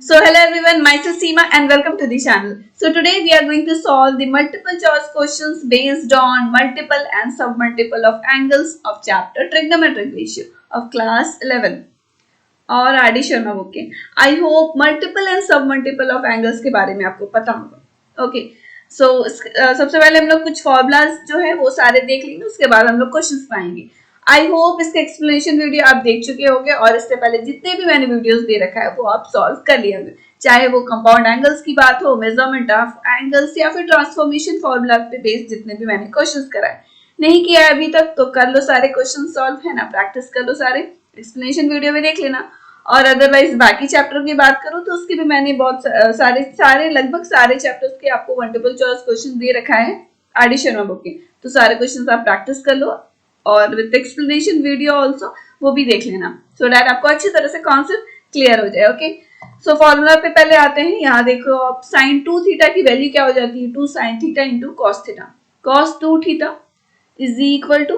So hello everyone, myself Seema and welcome to the channel. So today we are going to solve the multiple choice questions based on multiple and submultiple of angles of chapter Trigonometric Ratio of class 11 और RD. Sharma book के. I hope multiple and सब multiple of angles के बारे में आपको पता होगा. Okay, सो सबसे पहले हम लोग कुछ फॉर्मूलाज जो है वो सारे देख लेंगे, उसके बाद हम लोग क्वेश्चंस पाएंगे. आई होप इसके एक्सप्लेनेशन वीडियो आप देख चुके होंगे और इससे पहले जितने भी मैंने वीडियोस दे रखा है वो आप सॉल्व कर लिए होंगे, चाहे वो कंपाउंड एंगल्स की बात हो, मेजरमेंट ऑफ एंगल्स या फिर ट्रांसफॉर्मेशन फॉर्मूला पे बेस्ड जितने भी मैंने क्वेश्चंस कराए. नहीं किया है अभी तक तो कर लो सारे क्वेश्चन सॉल्व, है ना, प्रैक्टिस कर लो सारे, एक्सप्लेनेशन वीडियो में देख लेना. और अदरवाइज बाकी चैप्टर की बात करूं तो उसकी भी मैंने बहुत सारे लगभग सारे चैप्टर्स के आपको मल्टीपल चॉइस क्वेश्चन दे रखा है आर.डी. शर्मा बुक के, तो सारे क्वेश्चंस आप प्रैक्टिस कर लो और विद एक्सप्लेनेशन वीडियो आल्सो वो भी देख लेना, सो दैट आपको अच्छी तरह से कॉन्सेप्ट क्लियर हो जाए. ओके, सो फॉर्मूला पे पहले आते हैं. यहाँ देखो आप साइन 2 थीटा की वैल्यू क्या हो जाती है, 2 sine theta into cos theta. Cos 2 theta is equal to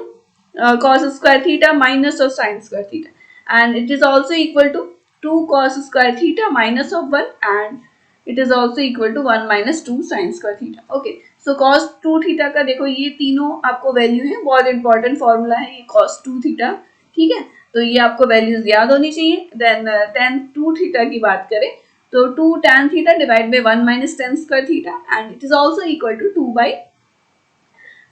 cos square theta minus of sin square theta, and it is also equal to 2 cos square theta minus of 1, and it is also equal to 1 minus 2 sin square theta. Okay, so cos 2 theta का देखो ये तीनों आपको value है, बहुत important formula है ये cos 2 theta. ठीक है, तो ये आपको वैल्यूज याद होनी चाहिए. देन tan 2 theta की बात करें तो 2 tan theta divide by 1 minus tan square theta, and it is also equal to 2 by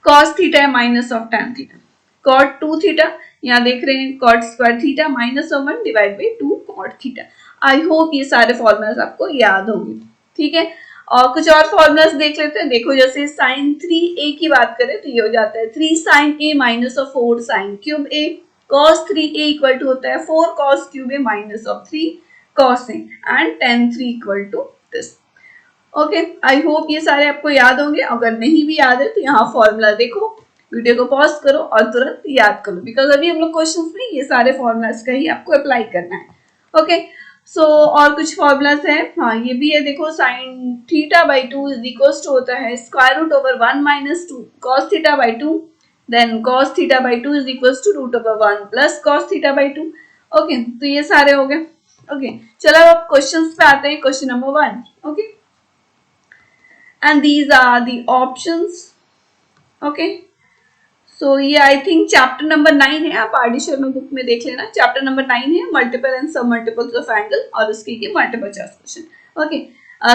cos theta minus of tan theta. cot 2 theta यहाँ देख रहे हैं cot square theta minus 1 divide by 2 cot theta. I hope ये सारे formulas आपको याद होंगे. ठीक है, और कुछ और फॉर्मूलाज देख लेते हैं. देखो जैसे साइन 3a की बात करें तो ये हो जाता है 3 sine a minus of 4 sine cube a. cos 3a equal to होता है 4 cos cube a minus of 3 cos a, and tan 3 equal to this. Okay, I hope ये सारे आपको याद होंगे. अगर नहीं भी याद है तो यहाँ फॉर्मूला देखो, वीडियो को पॉज करो और तुरंत याद करो, बिकॉज अभी हम लोग क्वेश्चंस में ये सारे फॉर्मूलाज का ही आपको अप्लाई करना है. ओके, सो और कुछ फॉर्मूलाज हैं. हाँ ये भी है, देखो sine theta by 2 is equal to होता है square root over 1 minus 2 cos theta by 2, then cos theta by 2 is equal to root over 1 plus cos theta by 2. Okay, तो ये सारे हो गए. ओके, चलो अब क्वेश्चंस पे आते हैं. Question number 1. Okay, and these are the options. Okay, so ये आई थिंक चैप्टर नंबर 9 है, आप आर.डी. शर्मा बुक में देख लेना. चैप्टर नंबर 9 है मल्टीपल एंड सब मल्टीपल्स ऑफ एंगल और उसके ये multiple choice question. Okay,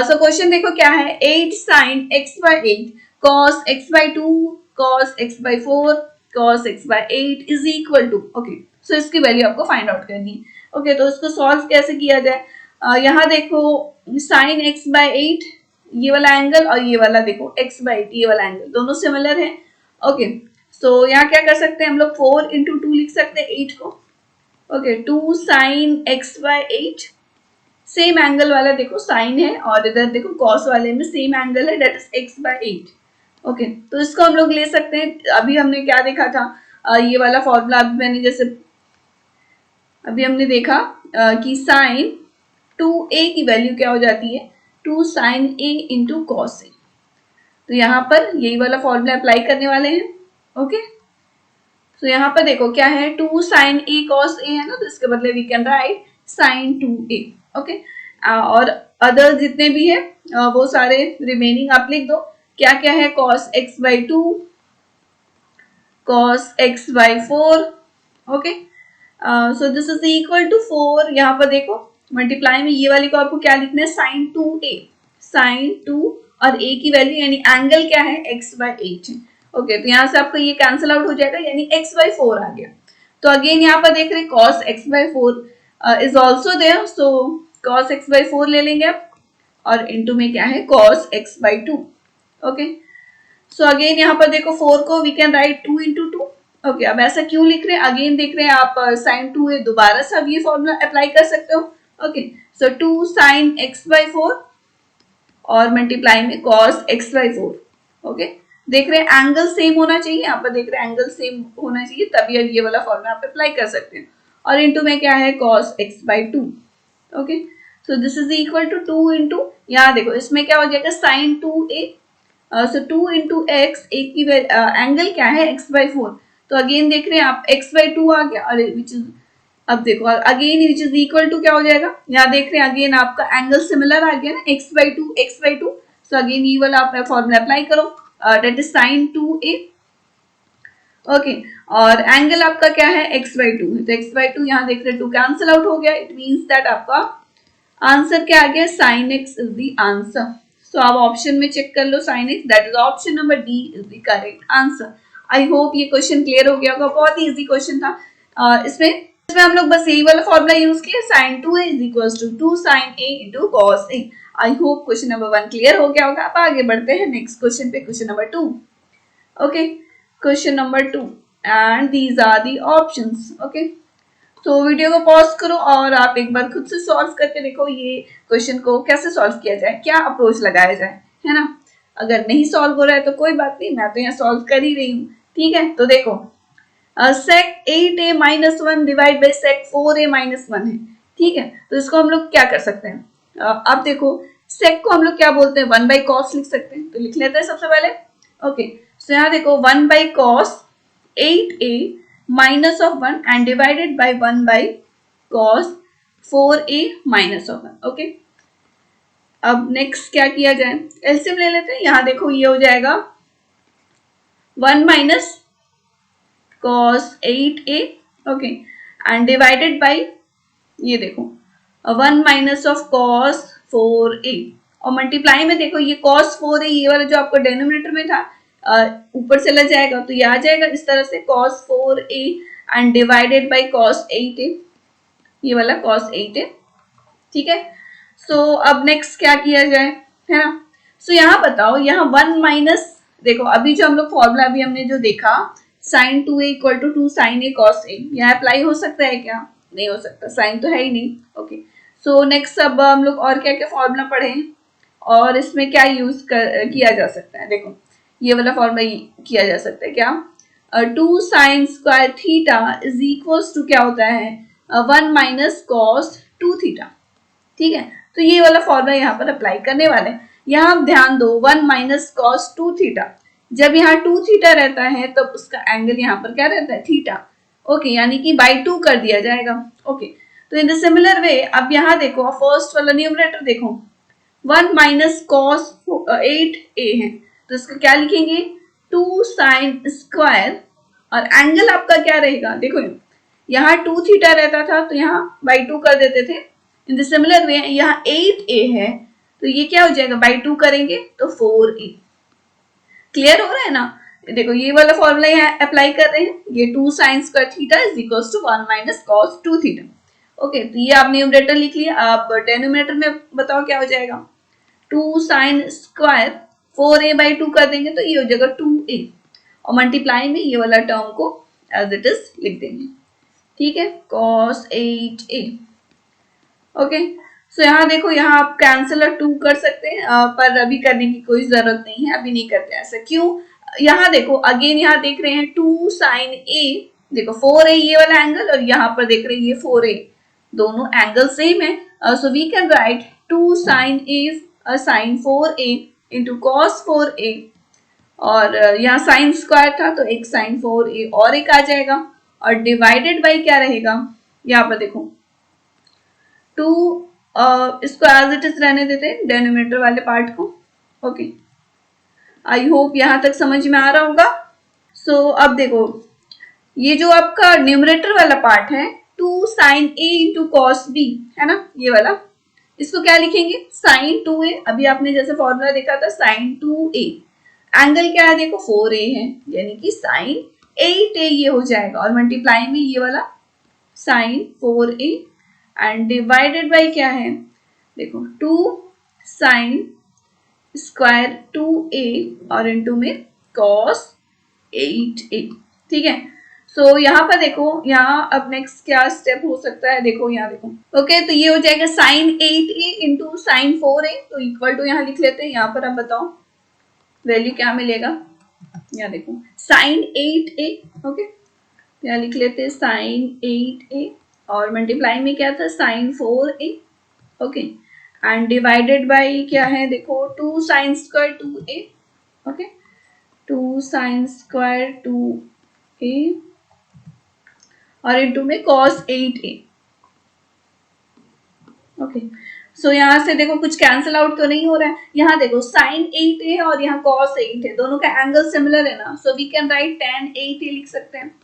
so question देखो क्या है. 8 sin x by 8 cos x by 2 cos x by 4 cos x by 8 is equal to. Okay, so इसकी वैल्यू आपको फाइंड आउट करनी है. ओके, तो इसको सॉल्व कैसे किया जाए. यहाँ देखो sin x by 8 ये वाला एंगल और ये वाला देखो x by 8 ये वाला एंगल दोनों सिमिलर है. ओके, सो यहाँ क्या कर सकते हैं हम लोग 4 इंटू 2 लिख सकते हैं 8 को. Okay, 2 sine x by 8 same angle वाला देखो साइन है और इधर देखो कॉस वाले में सेम एंगल है, that is x by 8. Okay, तो इसको हम लोग ले सकते हैं. अभी हमने क्या देखा था, ये वाला फॉर्मूला मैंने जैसे अभी हमने देखा कि साइन 2a की वैल्यू क्या हो जाती है 2 sine a into cos a. तो यहाँ पर यही वाला फॉर्मूला अप्लाई करने वाले हैं. ओके, सो यहाँ पर देखो क्या है 2 साइन a cos a है ना, तो इसके बदले we can write sine 2a. Okay, और अदर जितने भी है वो सारे रिमेनिंग आप लिख दो. क्या क्या है cos x by 2 cos x by 4. Okay, so this is equal to 4. यहाँ पर देखो मल्टीप्लाई में ये वाली को आपको क्या लिखना है साइन 2a, साइन 2 और a की वैल्यू यानी एंगल क्या है x by 8 है. ओके, तो यहाँ से आपको ये कैंसिल आउट हो जाएगा यानी x by 4 आ गया. तो अगेन यहाँ पर देख रहे हैं cos x by 4 is also there, so cos x by 4 ले लेंगे आप और इनटू में क्या है cos x by 2. Okay, so again यहाँ पर देखो 4 को we can write 2 into 2. Okay, अब ऐसा क्यों लिख रहे हैं, अगेन देख रहे हैं आप साइन 2 है, दोबारा से आप ये फॉर्मूला अप्लाई कर सकते हो. Okay, so 2 sine x by 4 और मल्टीप्लाई में cos x by 4. ओके, देख रहे हैं एंगल सेम होना चाहिए, यहाँ पर देख रहे हैं एंगल सेम होना चाहिए, तभी अब ये वाला फॉर्मूला आप अप्लाई कर सकते हैं. और इनटू में क्या है cos x by 2. Okay, so this is equal to 2 into, यहाँ देखो इसमें क्या हो जाएगा साइन 2a, सो 2 इंटू एक्स, एक की एंगल क्या है x by 4. तो अगेन देख रहे हैं आप x by 2 आ गया और विच इज अब देखो again which is equal to क्या हो जाएगा, यहाँ देख रहे हैं अगेन आपका एंगल सिमिलर आ गया ना, x/2 सो अगेन ये वाला आप फॉर्मूला अप्लाई करो, that is sin 2a। Okay, और एंगल आपका क्या है x/2 है, तो x/2 यहाँ देख रहे 2 कैंसिल आउट हो गया, इट मीन्स दैट आपका आंसर क्या आ गया, sin x is the answer. So आप ऑप्शन में चेक कर लो sin x, that is option number D is the correct answer. I hope ये क्वेश्चन क्लियर हो गया होगा, बहुत ही इजी क्वेश्चन था। इसमें हम लोग बस यही वाला फॉर्मूला यूज किया, sin 2a is equal to 2 sin a into cos a। I hope question number 1 clear हो गया होगा। अब आगे बढ़ते हैं नेक्स्ट क्वेश्चन पे, question number 2। Okay, question number 2 and these are the options. Okay, तो वीडियो को पॉज करो और आप एक बार खुद से सॉल्व करके देखो ये क्वेश्चन को कैसे सॉल्व किया जाए, क्या अप्रोच लगाया जाए, है ना। अगर नहीं सॉल्व हो रहा है तो कोई बात नहीं, मैं तो यहाँ सॉल्व कर ही रही हूँ। ठीक है, तो देखो sec 8a minus 1 divide by sec 4a minus 1 है। ठीक है, तो इसको हम लोग क्या कर सकते हैं, अब देखो sec को हम लोग क्या बोलते हैं, 1 बाई cos लिख सकते हैं, तो लिख लेते हैं सबसे पहले। ओके, तो यहाँ देखो 1 by cos 8a minus of 1 and divided by 1 by cos 4a minus of 1। Okay, अब नेक्स्ट क्या किया जाए, एलसीएम ले लेते हैं। यहाँ देखो ये हो जाएगा 1 minus cos 8a, okay, and divided by ये देखो 1 माइनस ऑफ cos 4a, और मल्टीप्लाई में देखो ये cos 4a ये वाला जो आपको डिनोमिनेटर में था ऊपर चला जाएगा, तो ये आ जाएगा इस तरह से cos 4a and divided by cos 8a, ये वाला cos 8a। ठीक है, सो अब नेक्स्ट क्या किया जाए, है ना। सो यहाँ बताओ, यहाँ 1 माइनस, देखो अभी जो हम लोग फॉर्मूला अभी हमने जो देखा sin 2a equal to 2 sin a cos a, यहाँ अप्लाई हो सकता है क्या, नहीं हो सकता, साइन तो है ही नहीं। ओके, सो नेक्स्ट अब हम लोग और क्या क्या फॉर्मूला पढ़े और इसमें क्या यूज किया जा सकता है, देखो ये वाला फॉर्मूला किया जा सकता है क्या, 2 sin square theta is equal to क्या होता है 1 माइनस cos 2 थीटा। ठीक है, तो ये वाला फॉर्मूला यहाँ पर अप्लाई करने वाले हैं। यहाँ आप ध्यान दो 1 माइनस cos 2 थीटा, जब यहाँ 2 थीटा रहता है तब उसका एंगल यहाँ पर क्या रहता है, थीटा। ओके, यानी कि बाई 2 कर दिया जाएगा। ओके, तो इन द सिमिलर वे अब यहाँ देखो फर्स्ट वाला न्यूमरेटर देखो 1 माइनस cos 8a है, तो इसका क्या लिखेंगे 2 sin स्क्वायर, और एंगल आपका क्या रहेगा, देखो यहाँ 2 थीटा रहता था तो यहाँ बाई 2 कर देते थे। इन द सिमिलर वे यहाँ 8a है, तो ये क्या हो जाएगा बाई 2 करेंगे तो 4a। क्लियर हो रहा है ना, देखो ये वाला फॉर्मूला यहाँ अप्लाई कर रहे हैं, ये 2 sin square theta is equal to 1 minus cos 2 theta. Okay, तो ये आप न्यूमरेटर लिख लिया, आप डिनोमिनेटर में बताओ क्या हो जाएगा 2 sin स्क्वायर 4a बाई 2 कर देंगे तो ये हो जाएगा 2a, और मल्टीप्लाई में ये वाला टर्म को एज इट इज लिख देंगे। ठीक है, cos 8a। ओके, सो यहाँ देखो यहाँ आप कैंसिलर 2 कर सकते हैं, पर अभी करने की कोई जरूरत नहीं है, अभी नहीं करते ऐसा। क्यों, यहाँ देखो अगेन यहाँ देख रहे हैं 2 sin a, देखो 4a ये वाला एंगल और यहाँ पर देख रहे हैं ये 4a, दोनों एंगल सेम है, so we can write 2 sin a sin 4a into cos 4a, और यहाँ साइन स्क्वायर था तो एक sin 4a और एक आ जाएगा, और डिवाइडेड बाई क्या रहेगा, यहाँ पर देखो 2 इसको एज इट इज रहने देते हैं डिनोमिनेटर वाले पार्ट को। ओके, आई होप यहां तक समझ में आ रहा होगा। सो अब देखो ये जो आपका न्यूमरेटर वाला पार्ट है 2 sin a into cos b है ना, ये वाला, इसको क्या लिखेंगे sin 2a, अभी आपने जैसे फॉर्मूला देखा था sin 2a, एंगल क्या है देखो 4a है, यानी कि sin 8a ये हो जाएगा, और मल्टीप्लाई में ये वाला sin 4a and divided by क्या है देखो 2 sin स्क्वायर 2a और इनटू में cos 8a। ठीक है, सो यहाँ पर देखो यहाँ अब नेक्स्ट क्या स्टेप हो सकता है, देखो यहाँ देखो ओके, तो ये हो जाएगा sin 8a into sin 4a, तो इक्वल टू यहाँ लिख लेते हैं, यहाँ पर आप बताओ वैल्यू क्या मिलेगा, यहाँ देखो sin 8a। ओके, यहाँ लिख लेते हैं sin 8a और मल्टीप्लाई में क्या था sin 4a। Okay, and divided by क्या है देखो 2 sin square 2a। Okay, 2 sin square 2a और इनटू में cos 8a। ओके, सो यहाँ से देखो कुछ कैंसिल आउट तो नहीं हो रहा है। यहाँ देखो साइन 8 है और यहाँ कॉस 8 है, दोनों का एंगल सिमिलर है ना, so we can write tan 8a लिख सकते हैं।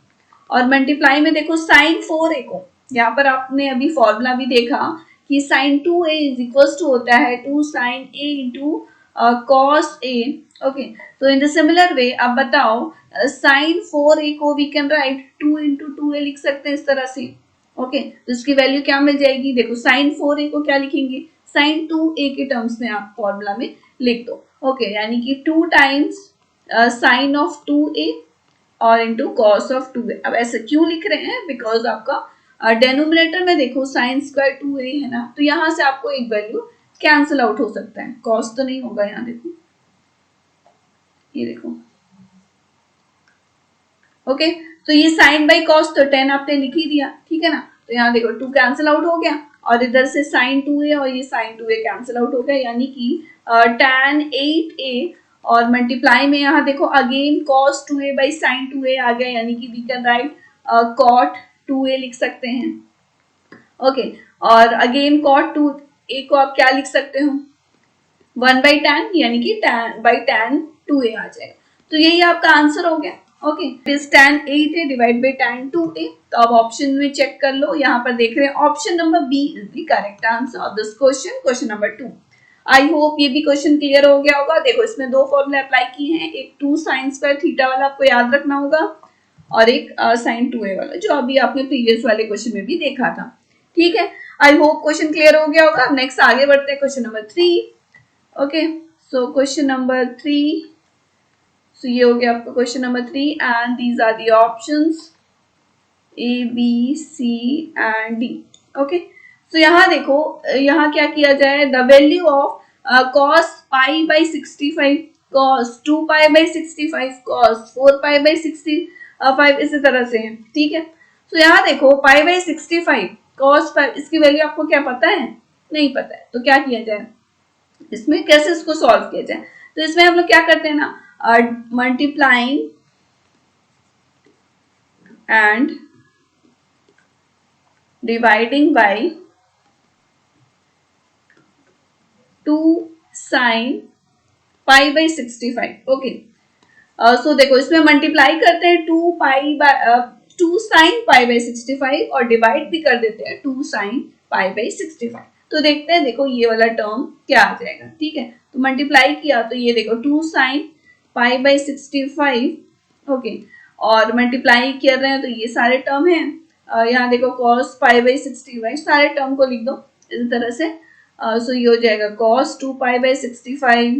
और मल्टीप्लाई में देखो साइन 4a को, यहाँ पर आपने अभी फॉर्मूला भी देखा कि sign 2a is equal to होता है 2 sine a into cos a। Okay, तो इन द सिमिलर वे अब बताओ साइन 4a को we can write 2 into 2a लिख सकते हैं इस तरह से। ओके, तो इसकी वैल्यू क्या मिल जाएगी, देखो साइन 4a को क्या लिखेंगे, साइन 2a के टर्म्स में आप फॉर्मूला में लिख दो। ओके, यानी कि 2 टाइम्स साइन ऑफ 2a और इंटू कॉस ऑफ 2a। अब ऐसे क्यों लिख रहे हैं, बिकॉज आपका डेनोमिनेटर में देखो साइन स्क्वायर 2a है ना, तो यहाँ से आपको एक वैल्यू कैंसिल आउट हो सकता है, कॉस तो नहीं होगा। यहाँ देखो, ये देखो। ओके, तो ये साइन बाई कॉस तो 10 आपने लिख ही दिया, ठीक है ना। तो यहाँ देखो 2 कैंसिल आउट हो गया और इधर से साइन 2a और ये साइन 2a कैंसिल आउट हो गया, यानी कि tan 8a और मल्टीप्लाई में यहाँ देखो again cos 2a by sine 2a आ गया, यानी कि we can write cot 2a लिख सकते हैं। ओके, और अगेन cot 2a को आप क्या लिख सकते हो, 1 बाई tan, यानी कि tan बाई tan 2a आ जाएगा। तो यही आपका आंसर हो गया। Okay, is tan 8a divide by tan 2a। तो अब ऑप्शन में चेक कर लो, यहाँ पर देख रहे हैं option number B is the correct answer of this question, question number 2। I hope ये भी क्वेश्चन क्लियर हो गया होगा। देखो इसमें दो फॉर्मूले अप्लाई किए हैं, एक 2 साइन स्क्वायर थीटा वाला आपको याद रखना होगा और एक साइन 2a वाला जो अभी आपने प्रीवियस वाले क्वेश्चन में भी देखा था। ठीक है, आई होप क्वेश्चन क्लियर हो गया होगा। नेक्स्ट आगे बढ़ते हैं, question number 3। Okay, so question number 3, so ये हो गया आपका question number 3 and these are the options A, B, C and D। Okay, so यहाँ देखो, यहाँ क्या किया जाए, the value of cos pi by 65, cos 2 pi by 65, cos 4 pi by 65 इसी तरह से है। ठीक है, तो यहाँ देखो पाई बाई 65 cos पाई, इसकी वैल्यू आपको क्या पता है, नहीं पता है, तो क्या किया जाए, इसमें कैसे इसको सॉल्व किया जाए। तो इसमें हम लोग क्या करते हैं ना, multiplying and dividing by 2 sine pi by 65। Okay, so देखो इसमें मल्टीप्लाई करते हैं 2 साइन पाई बाई 65 और डिवाइड भी कर देते हैं 2 साइन पाई बाई 65। तो देखते हैं, देखो ये वाला टर्म क्या आ जाएगा। ठीक है, तो मल्टीप्लाई किया तो ये देखो 2 साइन पाई बाई 65। ओके, और मल्टीप्लाई कर रहे हैं तो ये सारे टर्म हैं, यहाँ देखो cos पाई बाई 65, सारे टर्म को लिख दो इस तरह से। सो ये हो जाएगा cos 2 pi by 65,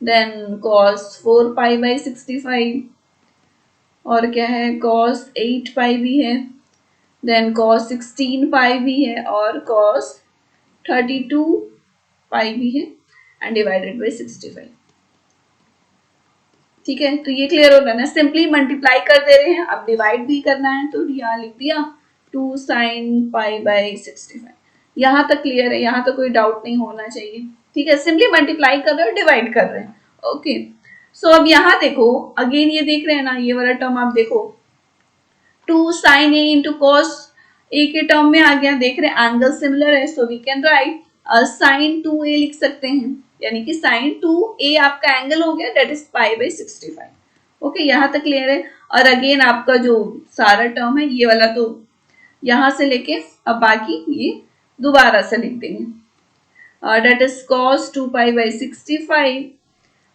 then cos 4 pi by 65, और क्या है cos 8 पाई भी है, देन cos 16 पाई भी है और cos 32 पाई भी है एंड डिवाइडेड बाई 65। ठीक है, तो ये क्लियर होगा ना, सिंपली मल्टीप्लाई कर दे रहे हैं, अब डिवाइड भी करना है तो यहाँ लिख दिया 2 साइन पाई बाई 65। यहाँ तक क्लियर है, यहाँ तो कोई डाउट नहीं होना चाहिए। ठीक है, सिंपली मल्टीप्लाई कर रहे हो, डिवाइड कर रहे हैं। ओके, सो अब यहाँ देखो अगेन ये देख रहे हैं ना, ये वाला टर्म आप देखो 2 sign A into cos A के टर्म में आ गया, देख रहे हैं एंगल सिमिलर है, so we can write sine 2a लिख सकते हैं, यानी कि साइन 2a आपका एंगल हो गया, that is pi by 65। Okay, यहाँ तक क्लियर है। और अगेन आपका जो सारा टर्म है ये वाला तो यहाँ से लेके अब बाकी ये दोबारा से लिख देंगे, that is cos 2 pi by 65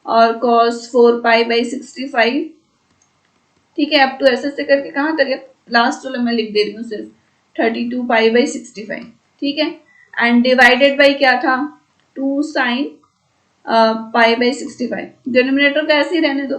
और cos 4 पाई बाई 65। ठीक है, अब तो ऐसे से करके कहाँ तक है, लास्ट वाला मैं लिख दे रही हूँ सिर्फ 32 पाई बाई 65। ठीक है, एंड डिवाइडेड बाई क्या था 2 साइन पाई बाई 65। डिनोमिनेटर का ऐसे ही रहने दो,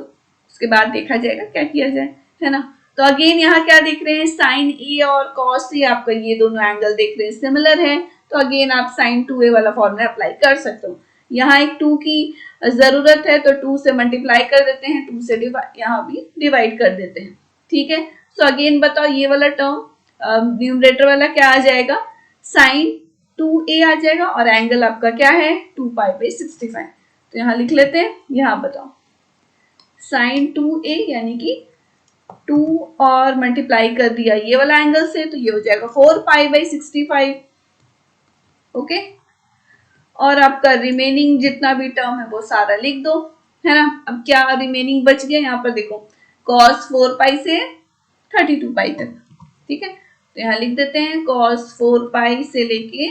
उसके बाद देखा जाएगा क्या किया जाए, है ना। तो अगेन यहाँ क्या देख रहे हैं, साइन ए और कॉस ए, आपका ये दोनों एंगल देख रहे हैं सिमिलर है, तो अगेन आप साइन 2a वाला फॉर्मूला अप्लाई कर सकते हो। यहाँ एक 2 की जरूरत है तो 2 से मल्टीप्लाई कर देते हैं, 2 से यहाँ भी डिवाइड कर देते हैं। ठीक है, सो अगेन बताओ ये वाला टर्म न्यूमरेटर वाला क्या आ जाएगा, साइन 2a आ जाएगा और एंगल आपका क्या है 2 पाई बाई 65। तो यहाँ लिख लेते हैं, यहाँ बताओ साइन 2a यानी कि 2 और मल्टीप्लाई कर दिया ये वाला एंगल से, तो ये हो जाएगा 4 पाई बाई 65। ओके, और आपका रिमेनिंग जितना भी टर्म है वो सारा लिख दो, है ना। अब क्या रिमेनिंग बच गया यहाँ पर देखो, cos 4 पाई से 32 पाई तक, ठीक है। तो यहाँ लिख देते हैं cos 4 पाई से लेके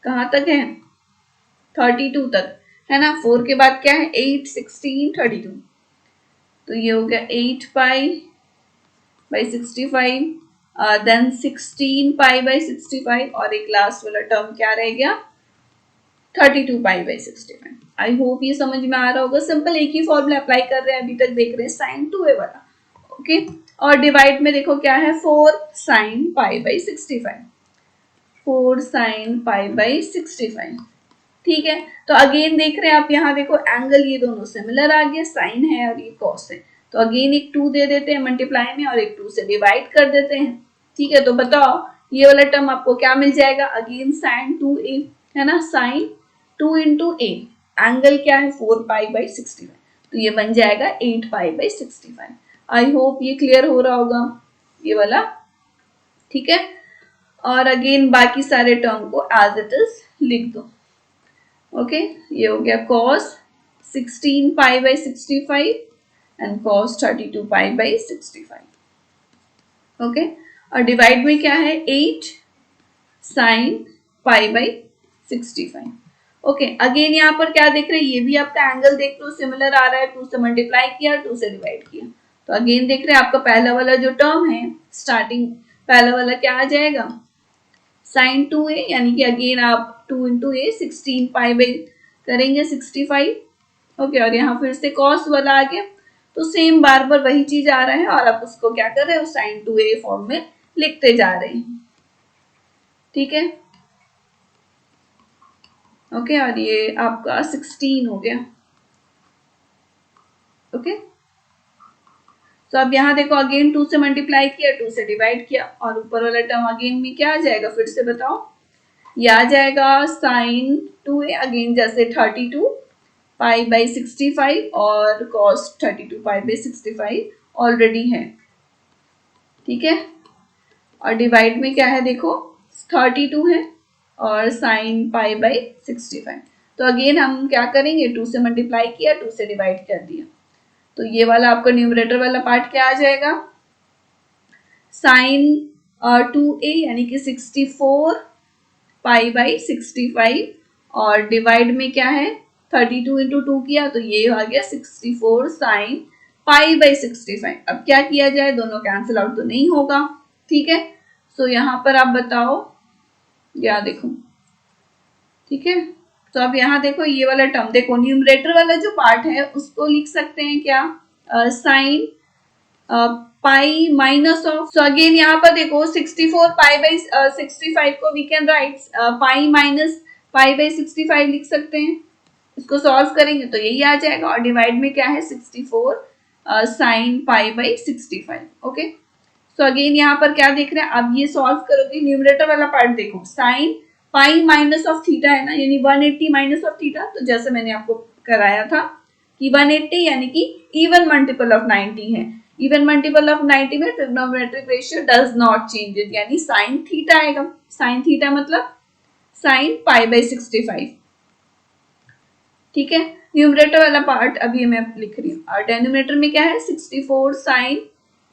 कहाँ तक है, 32 तक, है ना। 4 के बाद क्या है, 8, 16, 32, तो ये हो गया 8 pi by 65, then 16 pi by 65, और एक लास्ट वाला टर्म क्या रह गया, 32 पाई बाई 65। आई होप ये समझ में आ रहा होगा। सिंपल एक ही फॉर्मूला अप्लाई कर रहे हैं, अभी तक देख रहे हैं साइन 2a वाला, ओके। और डिवाइड में देखो क्या है, 4 sign pi by 65, 4 sign pi by 65, ठीक है। तो अगेन देख रहे हैं आप, यहाँ देखो एंगल ये दोनों सिमिलर आ गया, साइन है और ये कॉस है, तो अगेन एक 2 दे देते हैं मल्टीप्लाई में और एक 2 से डिवाइड कर देते हैं, ठीक है। तो बताओ ये वाला टर्म आपको क्या मिल जाएगा, अगेन साइन 2a, है ना, साइन 2 इंटू ए, एंगल क्या है 4 पाई बाई 65, तो ये बन जाएगा 8 पाई बाई 65। आई होप ये क्लियर हो रहा होगा ये वाला, ठीक है। और अगेन बाकी सारे टर्म को एज इट इज लिख दो, ओके। ये हो गया cos 16 pi by 65 and cos 32 pi by 65, okay. और डिवाइड में क्या है, 8 sign pi by 65, okay. Again यहाँ पर क्या देख रहे हैं, ये भी आपका एंगल देख लो सिमिलर आ रहा है, 2 से मल्टीप्लाई किया, 2 से डिवाइड किया, तो अगेन देख रहे हैं आपका पहला वाला जो टर्म है स्टार्टिंग, पहला वाला क्या आ जाएगा, साइन 2a, यानी कि अगेन आप 2 इंटू ए 16 पाई बाई करेंगे 65, ओके। और यहाँ फिर से कॉस वाला आ गया, तो सेम बार बार वही चीज आ रहा है और आप उसको क्या कर रहे हो, साइन 2a फॉर्म में लिखते जा रहे हैं, ठीक है, ओके। और ये आपका 16 हो गया, ओके। तो अब यहाँ देखो अगेन 2 से मल्टीप्लाई किया, 2 से डिवाइड किया, और ऊपर वाला टर्म अगेन में क्या आ जाएगा, फिर से बताओ, ये आ जाएगा साइन 2a, अगेन जैसे 32 पाई बाई 65 और cos 32 पाई बाई 65 ऑलरेडी है, ठीक है। और डिवाइड में क्या है देखो, 32 है और साइन पाई बाई 65, तो अगेन हम क्या करेंगे, 2 से मल्टीप्लाई किया, 2 से डिवाइड कर दिया, तो ये वाला आपका न्यूमरेटर वाला पार्ट क्या आ जाएगा, साइन 2a यानी कि 64 पाई बाई 65, और डिवाइड में क्या है 32 इंटू 2 किया, तो ये आ गया 64 साइन पाई बाई 65। अब क्या किया जाए, दोनों कैंसिल आउट तो नहीं होगा, ठीक है। सो यहाँ पर आप बताओ, या देखो, ठीक है। तो अब यहाँ देखो ये वाला टर्म देखो, न्यूमरेटर वाला जो पार्ट है उसको लिख सकते हैं क्या, sine pi minus of, so again यहाँ पर देखो 64 पाई बाई 65 को we can write pi minus pi by 65 लिख सकते हैं, इसको सॉल्व करेंगे तो यही आ जाएगा, और डिवाइड में क्या है 64 sign pi by 65, okay. So again यहाँ पर क्या देख रहे हैं, अब ये सॉल्व करोगे, न्यूमरेटर वाला पार्ट देखो, sign pi minus of theta है ना, यानी 180 माइनस ऑफ थीटा, तो जैसे मैंने आपको कराया था कि 180 यानी कि इवन मल्टीपल ऑफ 90 है, इवन मल्टीपल ऑफ 90 में trigonometric ratio does not changes, यानी साइन थीटा आएगा, साइन थीटा मतलब साइन पाई बाई 65, ठीक है। न्यूमरेटर वाला पार्ट अभी मैं लिख रही हूँ, और डेनोमिनेटर में क्या है 64 साइन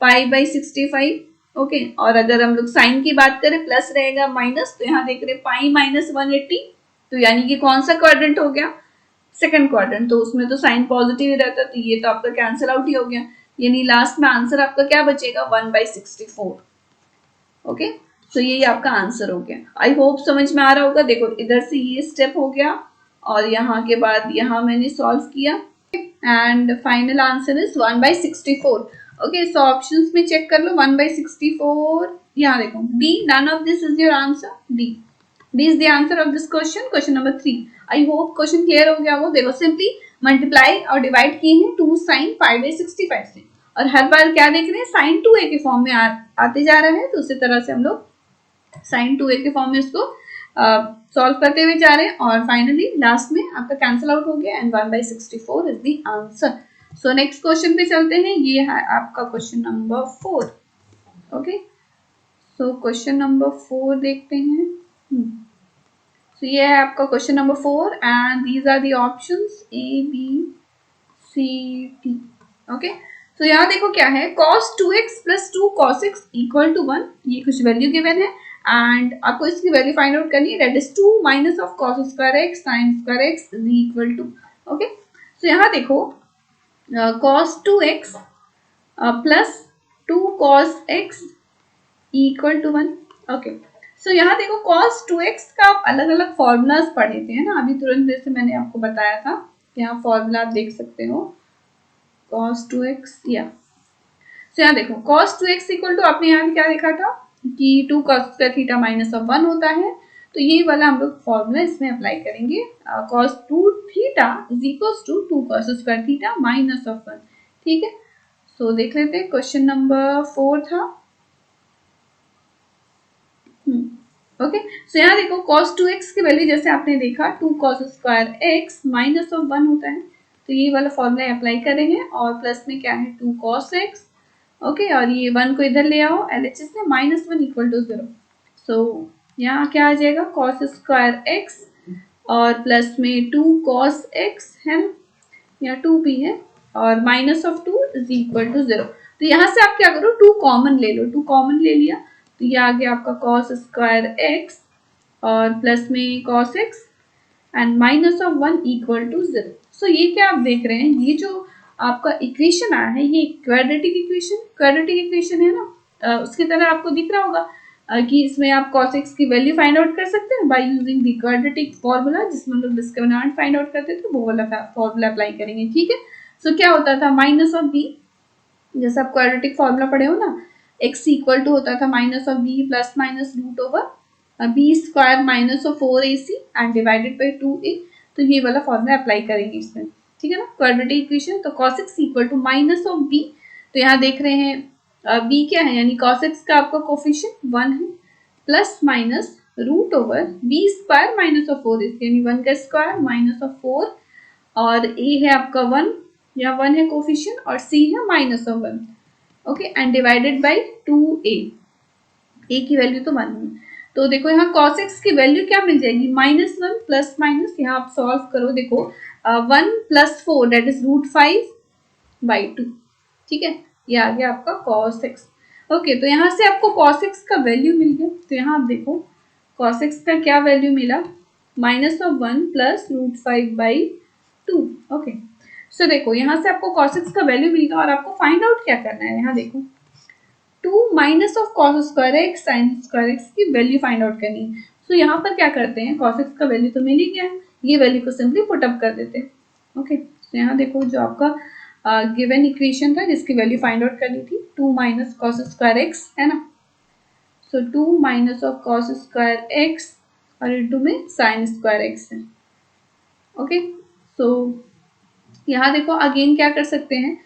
पाई बाई 65, ओके। और अगर हम लोग साइन की बात करें प्लस रहेगा माइनस, तो यहाँ देख रहे पाई माइनस 180, तो यानी कि कौन सा क्वाड्रेंट हो गया, सेकंड क्वाड्रेंट, तो उसमें तो साइन पॉजिटिव ही रहता, तो ये तो आपका कैंसिल आउट ही हो गया, यानी लास्ट में आंसर आपका क्या बचेगा 1/64, ओके। तो यही आपका आंसर हो गया। आई होप समझ में आ रहा होगा। देखो इधर से ये स्टेप हो गया और यहाँ के बाद यहाँ मैंने सॉल्व किया and final answer is 1/64, okay. So options में चेक कर लो, 1/64, यहाँ देखो D, none of this is your answer, D is the answer of this question, question number 3। I hope question clear हो गया वो। देखो सिंपली मल्टीप्लाई और डिवाइड किए हैं 2 साइन पाई बाई 65 से, और हर बार क्या देख रहे हैं साइन 2a के फॉर्म में आते जा रहे हैं, तो उसी तरह से हम लोग साइन 2a के फॉर्म में इसको सॉल्व करते हुए जा रहे हैं, और फाइनली लास्ट में आपका कैंसिल आउट हो गया and 1/64 is the answer. So next question पे चलते हैं, ये है आपका question number 4, okay. So question number 4 देखते हैं। तो ये है आपका question number 4 and these are the options A B C D. Okay, तो यहाँ देखो क्या है, cos 2x plus 2 cos x equal to 1, ये कुछ वैल्यू गिवन है एंड आपको इसकी वैल्यू फाइंड आउट करनी है, that is 2 minus of cos square x sin square x is equal to. Okay, तो यहाँ देखो cos 2x plus 2 cos x equal to 1। Okay, so यहाँ देखो cos 2x का आप अलग अलग फॉर्मूलाज पढ़े थे ना, अभी तुरंत जैसे मैंने आपको बताया था, यहाँ फॉर्मूला आप देख सकते हो cos 2x या। तो यहाँ देखो cos 2x इक्वल टू आपने यहाँ क्या देखा था कि 2 cos square theta minus of 1 होता है, तो ये वाला हम लोग फॉर्मूला इसमें अप्लाई करेंगे। cos 2 theta is equals to 2 cos square theta minus of 1। ठीक है, सो देख लेते हैं, क्वेश्चन नंबर 4 था। ओके, सो यहाँ देखो cos 2x की वैल्यू जैसे आपने देखा 2 cos square x minus of 1 होता है, तो ये वाला फॉर्मूला अप्लाई करेंगे और प्लस में क्या है 2 cos x। ओके, और ये 1 को इधर ले आओ LHS में, माइनस 1 इक्वल टू 0। सो यहाँ क्या आ जाएगा cos स्क्वायर x और प्लस में 2 cos x है ना, यहाँ 2 भी है और minus of 2 is equal to 0। तो यहाँ से आप क्या करो 2 कॉमन ले लो, 2 कॉमन ले लिया तो ये आ गया आपका cos स्क्वायर x और प्लस में cos x and minus of 1 equal to 0। So ये क्या आप देख रहे हैं, ये जो आपका इक्वेशन आया है ये क्वाड्रेटिक इक्वेशन है ना, उसकी तरह आपको दिख रहा होगा कि इसमें आप cos x की वैल्यू फाइंड आउट कर सकते हैं by using the quadratic formula, जिसमें हम लोग डिस्क्रिमिनेंट फाइंड आउट करते थे, वो वाला फॉर्मूला अप्लाई करेंगे। ठीक है, सो क्या होता था माइनस ऑफ b, जैसे आप क्वाड्रेटिक फॉर्मूला पढ़े हो ना, x इक्वल टू होता था minus of b plus minus root over B square minus of 4ac and divided by 2a। तो ये वाला फॉर्मूला अप्लाई करेंगे इसमें। ठीक है ना, क्वाड्रेटिक इक्वेशन, तो cos x equal to minus of b, तो यहाँ देख रहे हैं b क्या है, यानी cos x का आपका कोफिशिएंट 1 है, plus minus root over B square minus of 4ac, यानी 1 का स्क्वायर माइनस ऑफ 4 और a है आपका 1, या 1 है कोफिशिएंट और c है minus of 1। Okay, and divided by 2a, a की वैल्यू तो 1 है। तो देखो यहाँ cos x की वैल्यू क्या मिल जाएगी, माइनस 1 प्लस माइनस, यहाँ आप सॉल्व करो, देखो 1 plus 4 that is root 5 by 2। ठीक है, ये आ गया आपका cos x। ओके, तो यहाँ से आपको cos x का वैल्यू मिल गया, तो यहाँ आप देखो cos x का क्या वैल्यू मिला, minus of 1 plus root 5 by 2। Okay, so देखो यहाँ से आपको cos x का वैल्यू मिल गया और आपको फाइंड आउट क्या करना है, यहाँ देखो 2 minus of cos square x sin square x की वैल्यू फाइंड आउट करनी है। सो यहाँ पर क्या करते हैं, cos x का वैल्यू तो मिल ही गया है, ये वैल्यू को सिंपली पुट अप कर देते हैं। ओके, तो यहाँ देखो जो आपका गिवन इक्वेशन था जिसकी वैल्यू फाइंड आउट करनी थी 2 माइनस cos स्क्वायर x है ना, so 2 minus of cos square x और इंटू में sin स्क्वायर x है। ओके, सो यहाँ देखो अगेन क्या कर सकते हैं,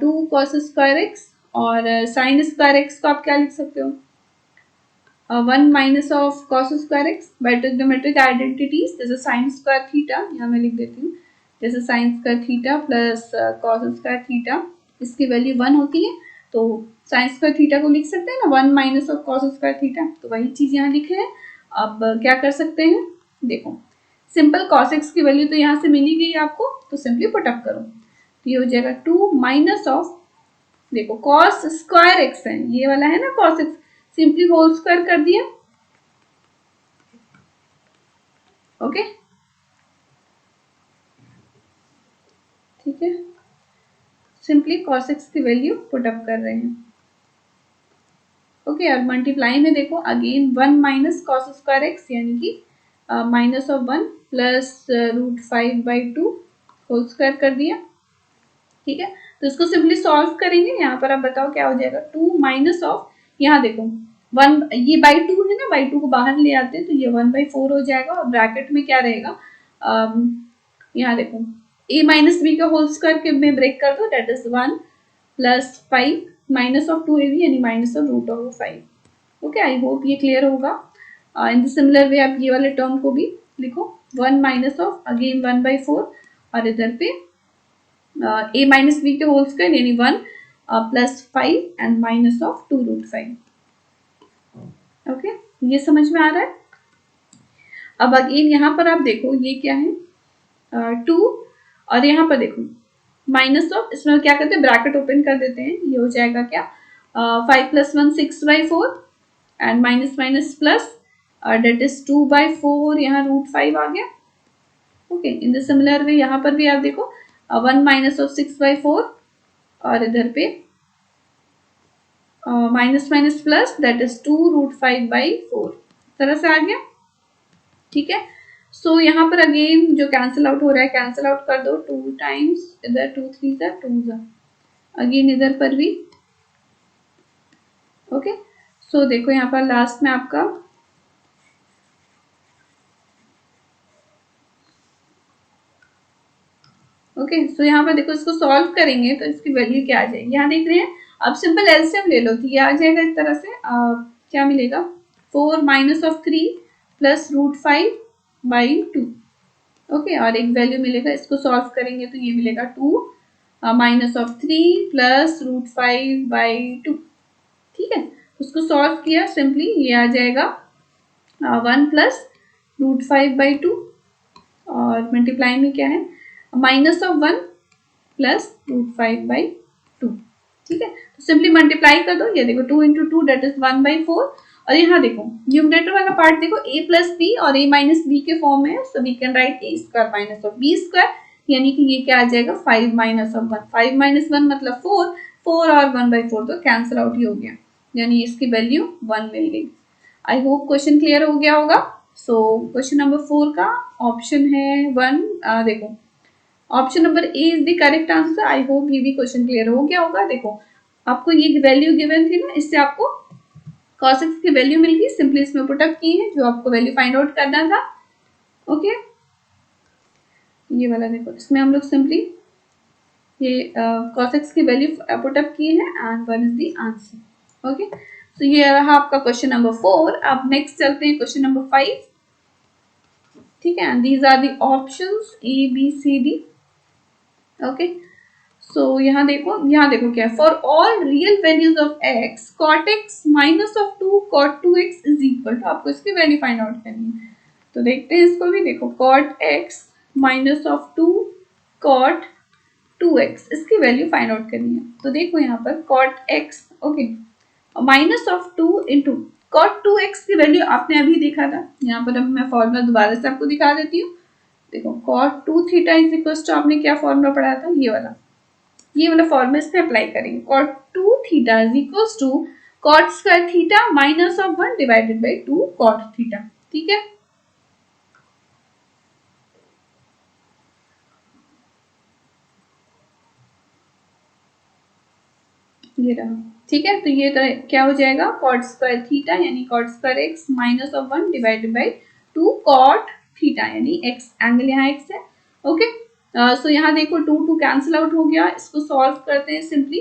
2 cos स्क्वायर एक्स और साइन स्क्वायर एक्स को आप क्या लिख सकते हो, 1 minus of cos square x by trigonometric identities, जैसे साइन स्क्वायर थीटा, यहाँ मैं लिख देती हूँ, जैसे sine square theta plus cos square theta, इसकी वैल्यू 1 होती है, तो साइन स्क्वायर थीटा को लिख सकते हैं ना 1 minus of cos square theta, तो वही चीज यहाँ लिखे है। अब क्या कर सकते हैं, देखो सिंपल cos x की वैल्यू तो यहाँ से मिली गई आपको, तो सिंपली पुट अप करो, तो ये हो जाएगा 2 माइनस ऑफ, देखो cos स्क्वायर x है, ये वाला है ना cos x, simply whole square कर दिया। ओके, ठीक है, सिंपली cos x की वैल्यू पुट अप कर रहे हैं। ओके, और मल्टीप्लाई में देखो again 1 minus cos square x यानी कि minus of 1 plus root 5 by 2 whole square कर दिया। ठीक है, तो इसको सिंपली सॉल्व करेंगे, यहाँ पर आप बताओ क्या हो जाएगा, 2 माइनस ऑफ, यहाँ देखो 1, ये बाई 2 है ना, बाई 2 को बाहर ले आते हैं तो ये 1/4 हो जाएगा और ब्रैकेट में क्या रहेगा, यहाँ देखो a माइनस बी का होल स्क्वायर में ब्रेक कर दो, that is 1 plus 5 minus of 2ab यानी minus of root of 5। Okay, I hope ये क्लियर होगा। इन द सिमिलर वे आप ये वाले टर्म को भी लिखो, 1 माइनस ऑफ अगेन 1/4 और इधर पे a माइनस बी के होल स्क्वायर यानी 1 plus 5 and minus of 2 root 5। Okay, ये समझ में आ रहा है। अब अगेन यहाँ पर आप देखो ये क्या है 2 और यहाँ पर देखो माइनस ऑफ, इसमें क्या करते हैं ब्रैकेट ओपन कर देते हैं, ये हो जाएगा क्या 5 + 1 6/4 and minus minus plus that is 2/4, यहाँ √5 आ गया। Okay, in the similar way यहाँ पर भी आप देखो 1 माइनस ऑफ 6/4 और इधर पे minus minus plus that is 2√5/4 तरह से आ गया। ठीक है, सो यहाँ पर अगेन जो कैंसिल आउट हो रहा है कैंसिल आउट कर दो, 2 टाइम्स इधर 2 3 जा 2 जा, अगेन इधर पर भी। ओके, सो देखो यहाँ पर लास्ट में आपका ओके, सो यहाँ पर देखो इसको सॉल्व करेंगे तो इसकी वैल्यू क्या आ जाएगी, यहाँ देख रहे हैं। अब सिंपल एलसीएम ले लो तो ये आ जाएगा इस तरह से क्या मिलेगा 4 माइनस ऑफ 3 प्लस √5/2। ओके, और एक वैल्यू मिलेगा, इसको सॉल्व करेंगे तो ये मिलेगा 2 माइनस ऑफ 3 प्लस √5/2। ठीक है, उसको सॉल्व किया सिंपली ये आ जाएगा 1 प्लस √5/2 और मल्टीप्लाई में क्या है माइनस ऑफ 1 प्लस √5/2। ठीक है, तो सिंपली मल्टीप्लाई कर दो, ये देखो 2 × 2 दैट इज 1/4 और यहाँ देखो न्यूमरेटर वाला पार्ट देखो a + b और a - b के फॉर्म में है, so we can write a² minus of b², यानी कि ये क्या आ जाएगा 5 माइनस ऑफ 1, 5 माइनस 1 मतलब 4, 4 और 1/4 तो कैंसिल आउट ही हो गया, यानी इसकी वैल्यू 1 मिल गई। आई होप क्वेश्चन क्लियर हो गया होगा। सो क्वेश्चन नंबर 4 का ऑप्शन है 1, देखो option number A is the correct answer. I hope ये भी क्वेश्चन क्लियर हो गया होगा। देखो आपको ये वैल्यू गिवन थी ना, इससे आपको cos x की वैल्यू मिल गई, सिंपली इसमें पुट अप की है जो आपको वैल्यू फाइंड आउट करना था। ओके, ये वाला देखो इसमें हम लोग सिंपली ये cos x की वैल्यू पुट अप की है and 1 is the answer. Okay, तो ये रहा आपका क्वेश्चन नंबर 4। अब नेक्स्ट चलते हैं क्वेश्चन नंबर 5। ठीक है, these are the options A B C D। Okay, so यहाँ देखो क्या है, for all real values of x cot x minus of 2 cot 2x is equal to, आपको इसकी वैल्यू फाइंड आउट करनी है। तो देखते हैं इसको भी, देखो cot x minus of 2 cot 2x इसकी वैल्यू फाइंड आउट करनी है। तो देखो यहाँ पर cot x okay minus of 2 into cot 2x की वैल्यू आपने अभी देखा था, यहाँ पर अब मैं फॉर्मूला दोबारा से आपको दिखा देती हूँ। देखो cot 2θ इज इक्वल टू, आपने क्या फॉर्मूला पढ़ा था, ये वाला फॉर्मूला इस पे अप्लाई करेंगे। cot 2θ is equal to cot² theta minus of 1 divided by 2 cot theta. ठीक है, ये रहा। ठीक है, तो ये तो क्या हो जाएगा cot² थीटा यानी cot² x minus of 1 divided by 2 cot theta यानी x, एंगल यहाँ x है। ओके, सो यहाँ देखो 2 2 कैंसिल आउट हो गया, इसको सॉल्व करते हैं सिंपली।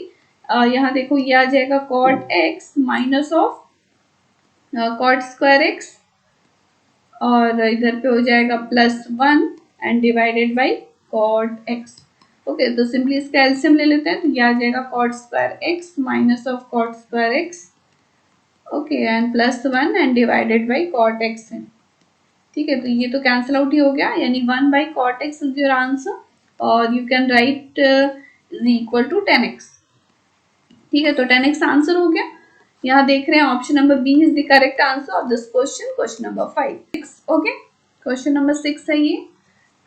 यहाँ देखो ये आ जाएगा cot x minus of cot² x और इधर पे हो जाएगा +1 and divided by cot x। Okay, तो सिंपली इसका एलसीएम ले लेते हैं, तो ये आ जाएगा cot² x minus of cot² x okay and +1 and divided by cot x है। ठीक है, तो ये तो कैंसिल आउट ही हो गया, यानी 1/cot x is your answer और you can write is equal to 10x। ठीक है, तो 10x आंसर हो गया। यहाँ देख रहे हैं option number B is the correct answer of this question, question number 5। Okay, question number 6 है ये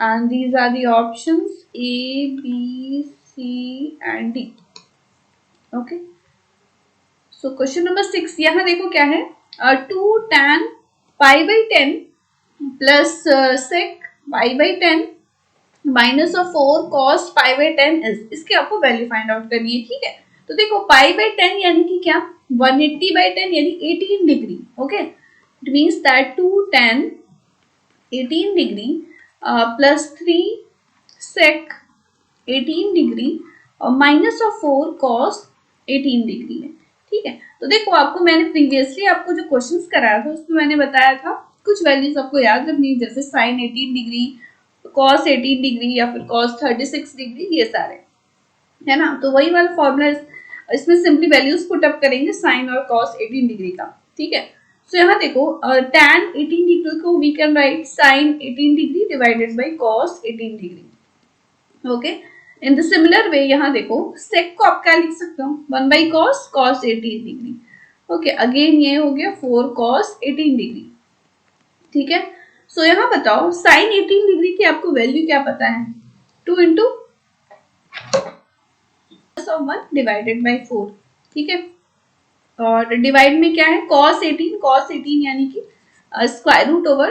and these are the options A B C and D। Okay, so question number 6 यहाँ देखो क्या है 2 tan π/10 plus sec π/10 minus of 4 cos π/10 is, इसकी आपको value find out करनी है। ठीक है, तो देखो π/10 यानी कि क्या 180/10 यानी 18 degree. Okay, it means that 2 tan 18 degree plus 3 sec 18 degree और माइनस ऑफ 4 cos 18 डिग्री है। ठीक है, तो देखो आपको मैंने प्रीवियसली आपको जो क्वेश्चंस कराया था उसमें मैंने बताया था कुछ वैल्यूज आपको याद रखनी, जैसे sin 18 डिग्री, cos 18 डिग्री या फिर cos 36 डिग्री, ये सारे है ना। तो वही वाला फॉर्मूला इसमें सिंपली वैल्यूज पुट अप करेंगे sin और cos 18 डिग्री का। ठीक है, सो यहाँ देखो tan 18 डिग्री को we can write sin 18 degree divided by cos 18 degree. Okay, in the similar way यहाँ देखो sec को आप क्या लिख सकते हो 1 by cos 18 degree. Okay, again ये हो गया 4 cos 18 डिग्री। ठीक है, सो यहाँ बताओ sin 18 डिग्री की आपको वैल्यू क्या पता है 2 इंटू 1 डिवाइडेड बाई 4। ठीक है, और डिवाइड में क्या है cos 18 यानी कि square root over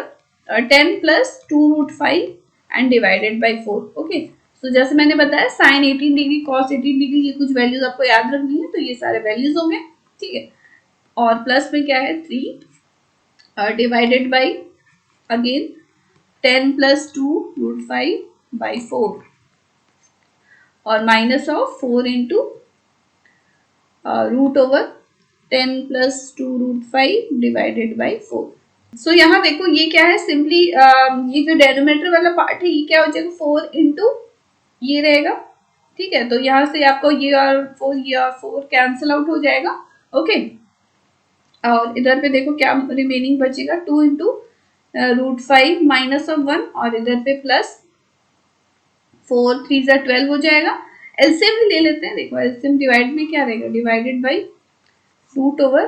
10 plus 2 root 5 and divided by 4। Okay, so जैसे मैंने बताया sin 18 डिग्री cos 18 डिग्री ये कुछ वैल्यूज आपको याद रखनी है, तो ये सारे वैल्यूज होंगे। ठीक है, और प्लस में क्या है 3 divided by again 10 plus 2 root 5 by 4 और minus of 4 into root over 10 plus 2 root 5 divided by 4। So यहाँ देखो ये क्या है सिंपली ये जो डेनोमिनेटर वाला पार्ट है ये क्या हो जाएगा 4 इंटू ये रहेगा। ठीक है, तो यहाँ से आपको ये और 4 कैंसिल आउट हो जाएगा। ओके, और इधर पे देखो क्या रिमेनिंग बचेगा 2 इंटू रूट 5 माइनस ऑफ 1 और इधर पे प्लस 4 3 12 हो जाएगा। एलसीएम भी ले लेते हैं, देखो एलसीएम डिवाइड में क्या रहेगा divided by root over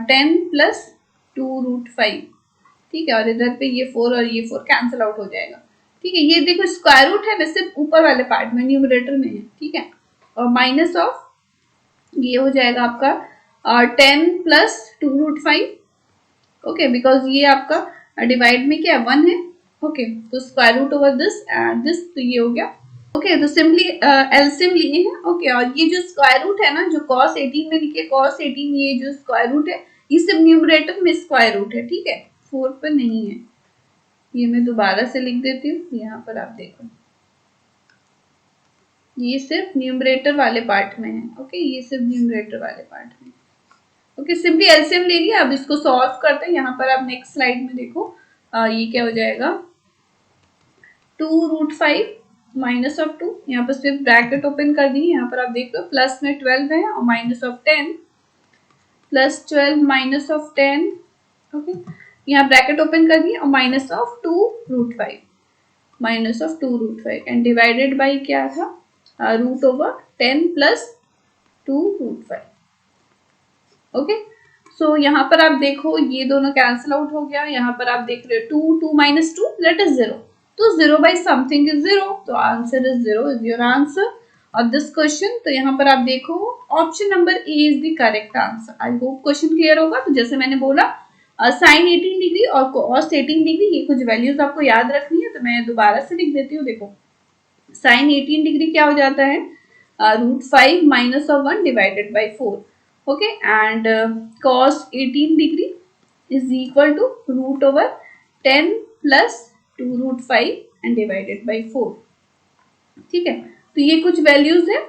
10 plus 2 root 5। ठीक है, और इधर पे ये 4 और ये 4 कैंसिल आउट हो जाएगा। ठीक है, ये देखो स्क्वायर रूट है वैसे ऊपर वाले पार्ट में न्यूमरेटर में है। ठीक है, और माइनस ऑफ ये हो जाएगा आपका 10 प्लस 2 रूट 5। ओके, बिकॉज ये आपका डिवाइड में क्या 1 है। ओके, तो square root over this and this, तो ये हो गया। ओके, तो सिंपली एलसीएम लिए हैं। ओके, और ये जो स्क्वायर रूट है ना जो cos 18 में लिखे cos 18 ये जो स्क्वायर रूट है ये सिर्फ न्यूमरेटर में स्क्वायर रूट है। ठीक है, 4 पर नहीं है, ये मैं दोबारा से लिख देती हूँ। यहाँ पर आप देखो ये सिर्फ न्यूमरेटर वाले पार्ट में है। ओके, ये सिर्फ न्यूमरेटर वाले पार्ट में। ओके, सिंपली एलसीएम ले लिया। अब इसको सॉल्व करते हैं। यहाँ पर आप नेक्स्ट स्लाइड में देखो ये क्या हो जाएगा 2 रूट 5 माइनस ऑफ 2, यहाँ पर सिर्फ ब्रैकेट ओपन कर दी। यहाँ पर आप देख लो प्लस में 12 है और minus of 10 plus 12 minus of 10। Okay, यहाँ ब्रैकेट ओपन कर दी और minus of 2 root 5 minus of 2 root 5 and divided by क्या था root over 10 plus 2 root 5। Okay, so यहाँ पर आप देखो ये दोनों कैंसिल आउट हो गया। यहाँ पर आप देख रहे हो 2 माइनस 2 दैट इज 0, तो 0 बाई समथिंग इज 0, तो answer is 0 is your answer of this question. तो यहाँ पर आप देखो option number A is the correct answer. I hope question clear होगा। तो जैसे मैंने बोला साइन 18 डिग्री और cos 18 डिग्री ये कुछ वैल्यूज आपको याद रखनी है, तो मैं दोबारा से लिख देती हूँ। देखो साइन 18 डिग्री क्या हो जाता है root 5 minus of 1 divided by 4। Okay, and cos 18 degree is equal to root over 10 plus 2 root 5 and divided by 4। ठीक है, तो ये कुछ वैल्यूज है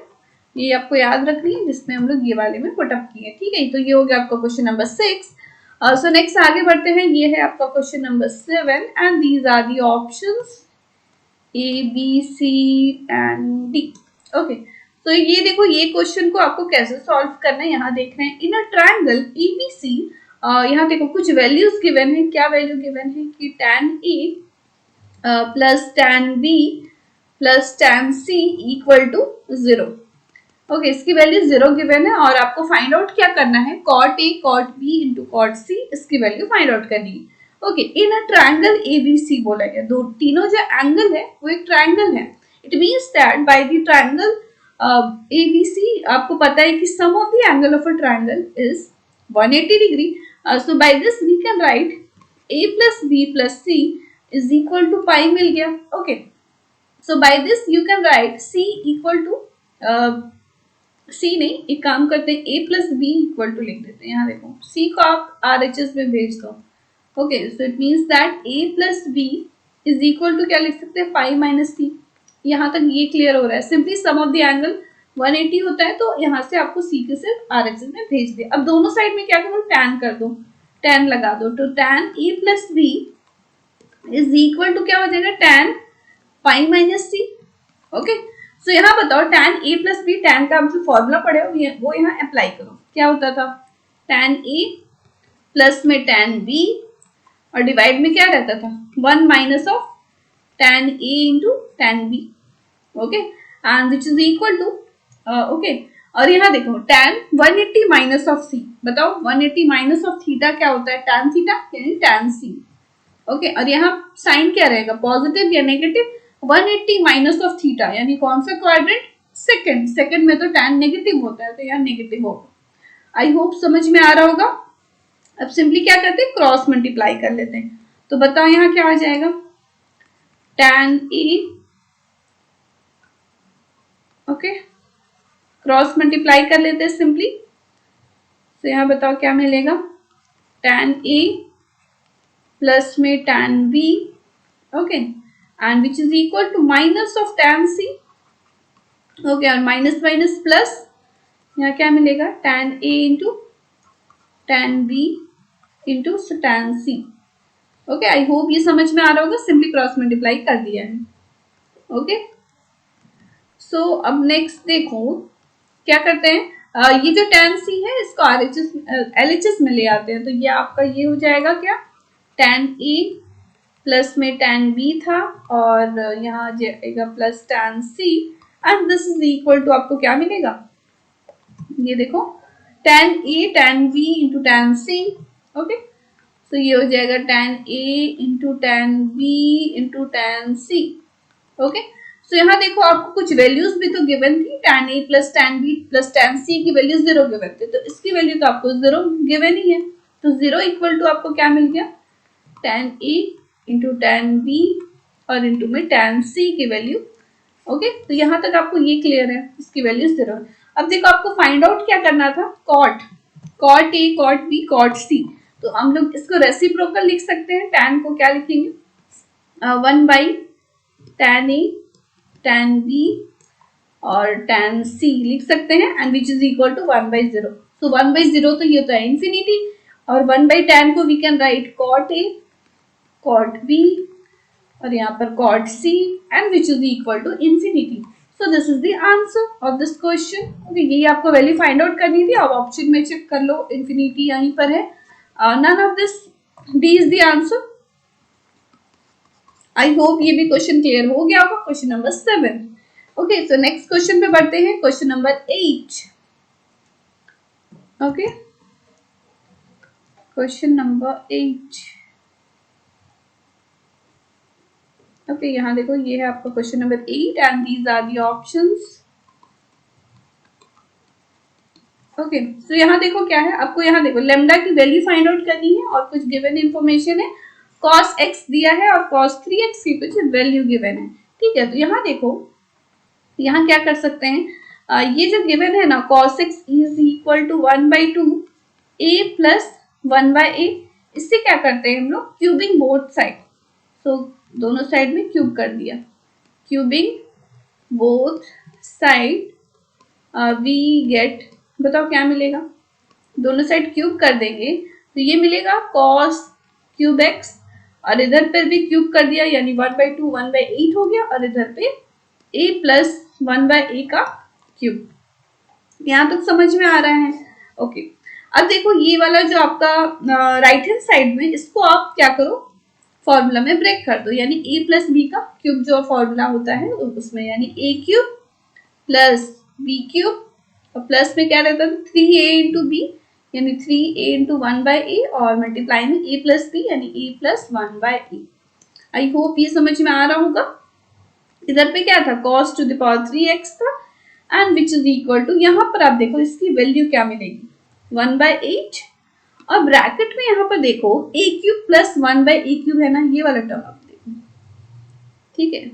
ये आपको याद रखनी है जिसमें हम लोग ये वाले में पुट अप किए। ठीक है, तो ये हो गया आपका क्वेश्चन नंबर 6। सो नेक्स्ट आगे बढ़ते हैं। ये है आपका question number 7 and these are the options A, B, C and D। ओके, तो ये देखो ये क्वेश्चन को आपको कैसे सॉल्व करना है यहाँ देख रहे हैं। इन अ ट्रायंगल ABC यहाँ देखो कुछ वैल्यूज गिवन है। क्या वैल्यू गिवन है कि tan A plus tan B plus tan C equal to 0। Okay, इसकी वैल्यू 0 गिवन है और आपको फाइंड आउट क्या करना है cot A cot B into cot C इसकी वैल्यू फाइंड आउट करनी है। Okay, in a triangle ABC बोला गया, दो तीनों जो एंगल है वो एक ट्रायंगल है। It means that by the triangle ABC आपको पता है कि sum of the angle of a triangle is 180 degree. So by this we can write A plus B plus C is equal to pi मिल गया। Okay, so by this you can write C equal to C नहीं, एक काम करते हैं A plus B equal to लिख देते हैं। यहाँ देखो C को आप RHS में भेज दो। Okay, so it means that A plus B is equal to क्या लिख सकते हैं 5 माइनस C। यहाँ तक ये क्लियर हो रहा है। Simply some of the angle 180 होता है, तो यहाँ से आपको C के सिर्फ RHS में भेज दे। अब दोनों साइड में क्या करो tan कर दो, tan लगा दो, तो tan A plus B is equal to क्या हो जाएगा tan 5 minus C। Okay, so यहाँ बताओ tan A plus B, tan का आप जो फॉर्मूला पढ़े हो वो यहाँ अप्लाई करो। क्या होता था tan A प्लस में tan b और डिवाइड में क्या रहता था 1 minus of tan a into tan b. Okay and which is equal to okay. और यहाँ देखो tan 180 माइनस ऑफ c. बताओ 180 माइनस ऑफ थीटा क्या होता है tan थीटा यानी tan c. ओके और यहाँ साइन क्या रहेगा पॉजिटिव या नेगेटिव 180 माइनस ऑफ थीटा यानी कौन सा क्वाड्रेंट सेकंड में तो tan नेगेटिव होता है तो यहाँ नेगेटिव होगा. आई होप समझ में आ रहा होगा. अब सिंपली क्या करते हैं क्रॉस मल्टीप्लाई कर लेते हैं. तो बताओ यहाँ क्या आ जाएगा tan a. Okay cross multiply कर लेते हैं सिंपली. तो यहाँ बताओ क्या मिलेगा tan a प्लस में tan b. Okay and which is equal to minus of tan c. Okay और माइनस माइनस प्लस यहाँ क्या मिलेगा tan a into tan b into tan c. Okay I hope ये समझ में आ रहा होगा. सिंपली क्रॉस मल्टीप्लाई कर दिया है. ओके सो अब नेक्स्ट देखो क्या करते हैं ये जो tan c है इसको LHS में ले आते हैं. तो ये आपका ये हो जाएगा क्या tan a प्लस में tan b था और यहाँ जाएगा plus tan c and this is equal to आपको क्या मिलेगा ये देखो tan a tan b into tan c. Okay तो ये हो जाएगा tan a into tan b into tan c. Okay तो यहाँ देखो आपको कुछ वैल्यूज भी तो गिवन थी tan a plus tan b plus tan c की वैल्यूज 0 गिवन थे. तो इसकी वैल्यू तो आपको 0 गिवन ही है. तो 0 इक्वल टू आपको क्या मिल गया tan a into tan b और इंटू में tan c की वैल्यू. ओके तो यहाँ तक आपको ये क्लियर है इसकी वैल्यू 0 है. अब देखो आपको फाइंड आउट क्या करना था cot a cot b cot c. तो हम लोग इसको रेसिप्रोकल लिख सकते हैं. tan को क्या लिखेंगे 1 by tan a tan b और tan c लिख सकते हैं and which is equal to 1 by 0. So 1 by 0 तो ये होता है इंफिनिटी और 1 बाई tan को we can write cot a cot b और यहाँ पर cot c and which is equal to infinity. So this is the answer of this question. Okay यही आपको वैल्यू फाइंड आउट करनी थी. अब ऑप्शन में चेक कर लो इंफिनिटी यहीं पर है. None of this D is the answer. I hope ये भी क्वेश्चन क्लियर हो गया होगा. Question number 7. Okay so next question पे बढ़ते हैं. Question number 8. Okay question number 8. Okay यहाँ देखो ये है आपका question number 8 and these are the options. Okay तो यहाँ देखो क्या है आपको यहाँ देखो लेमडा की वैल्यू फाइंड आउट करनी है और कुछ गिवन इंफॉर्मेशन है. cos x दिया है और cos 3x की कुछ वैल्यू गिवन है. ठीक है तो यहाँ देखो यहाँ क्या कर सकते हैं ये जो गिवन है ना cos x is equal to 1 by 2 a plus 1 by a. इससे क्या करते हैं हम लोग क्यूबिंग बोथ साइड. सो दोनों साइड में क्यूब कर दिया. Cubing both side we get. बताओ क्या मिलेगा दोनों साइड क्यूब कर देंगे तो ये मिलेगा cos क्यूब x और इधर पर भी क्यूब कर दिया यानी 1 बाई 2 1 बाई 8 हो गया और इधर पे a प्लस 1 बाई a का क्यूब. यहाँ तक समझ में आ रहा है. ओके अब देखो ये वाला जो आपका राइट हैंड साइड में इसको आप क्या करो फॉर्मूला में ब्रेक कर दो यानी a प्लस b का क्यूब जो फॉर्मूला होता है उसमें यानी a cube plus b cube और प्लस में क्या रहता है 3a इंटू b यानी 3a इंटू 1 बाई a और मल्टीप्लाई में a प्लस b यानी a plus 1 by a. I hope ये समझ में आ रहा होगा. इधर पे क्या था cos to the power 3x था and which is equal to यहाँ पर आप देखो इसकी वैल्यू क्या मिलेगी 1 बाई 8 और ब्रैकेट में यहाँ पर देखो a cube plus 1 by a cube है ना ये वाला टर्म आप देखो. ठीक है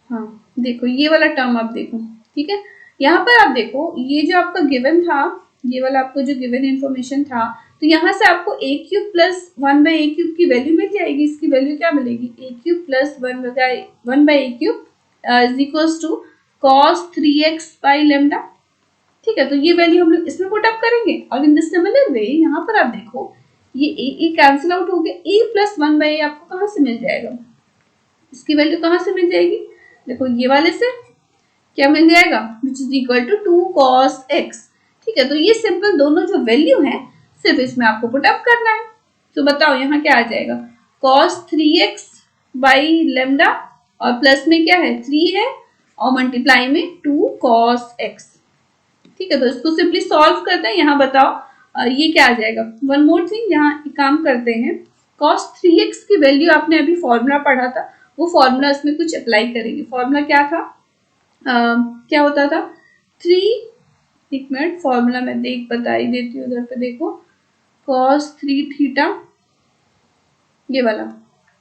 हाँ देखो ये वाला टर्म आप देखो. ठीक है यहाँ पर आप देखो ये जो आपका गिवन था ये वाला आपको जो गिवन इंफॉर्मेशन था तो यहाँ से आपको a cube plus 1 by a cube की वैल्यू मिल जाएगी. इसकी वैल्यू क्या मिलेगी a cube plus 1 by a cube is equals to cos 3x by lambda. ठीक है तो ये वैल्यू हम लोग इसमें पुट अप करेंगे और इन द सिमिलर वे यहाँ पर आप देखो ये a कैंसिल आउट हो गया. a प्लस 1 बाई आपको कहाँ से मिल जाएगा इसकी वैल्यू कहाँ से मिल जाएगी देखो ये वाले से क्या मिल जाएगा which is equal to 2 cos x. ठीक है तो ये सिंपल दोनों जो वैल्यू है सिर्फ इसमें आपको पुटअप करना है। तो बताओ यहाँ क्या आ जाएगा, cos 3x बाई लेमडा और प्लस में क्या है 3 है और मल्टीप्लाई में 2 cos x। ठीक है, तो इसको सिंपली सॉल्व करते हैं। यहाँ बताओ ये क्या आ जाएगा। वन मोर थिंग, यहाँ काम करते हैं, cos 3x की वैल्यू आपने अभी फॉर्मूला पढ़ा था, वो फॉर्मूला इसमें कुछ अप्लाई करेंगे। फॉर्मूला क्या था, क्या होता था 3, एक मिनट फॉर्मूला मैं बता ही देती हूँ, उधर पे देखो, cos 3 थीटा, ये वाला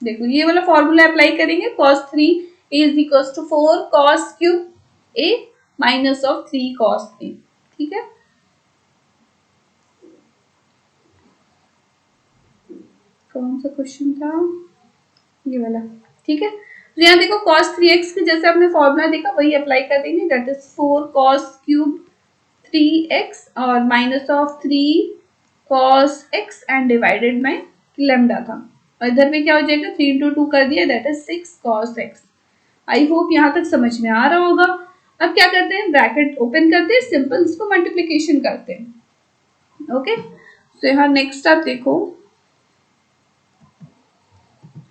देखो, ये वाला फॉर्मूला अप्लाई करेंगे। cos 3 is equal to 4 cos cube a minus of 3 cos a। ठीक है, कौन सा क्वेश्चन था, ये वाला। ठीक है, तो यहाँ देखो cos 3x के जैसे आपने फॉर्मूला देखा वही अप्लाई कर देंगे, that is 4 cos cube 3x और minus of 3 cos x and divided by lambda था, और इधर पे क्या हो जाएगा 3 इंटू 2 कर दिया, that is 6 cos x। I hope यहाँ तक समझ में आ रहा होगा। अब क्या करते हैं, ब्रैकेट ओपन करते हैं, सिंपल इसको मल्टीप्लीकेशन करते हैं। ओके, तो यहाँ नेक्स्ट आप देखो,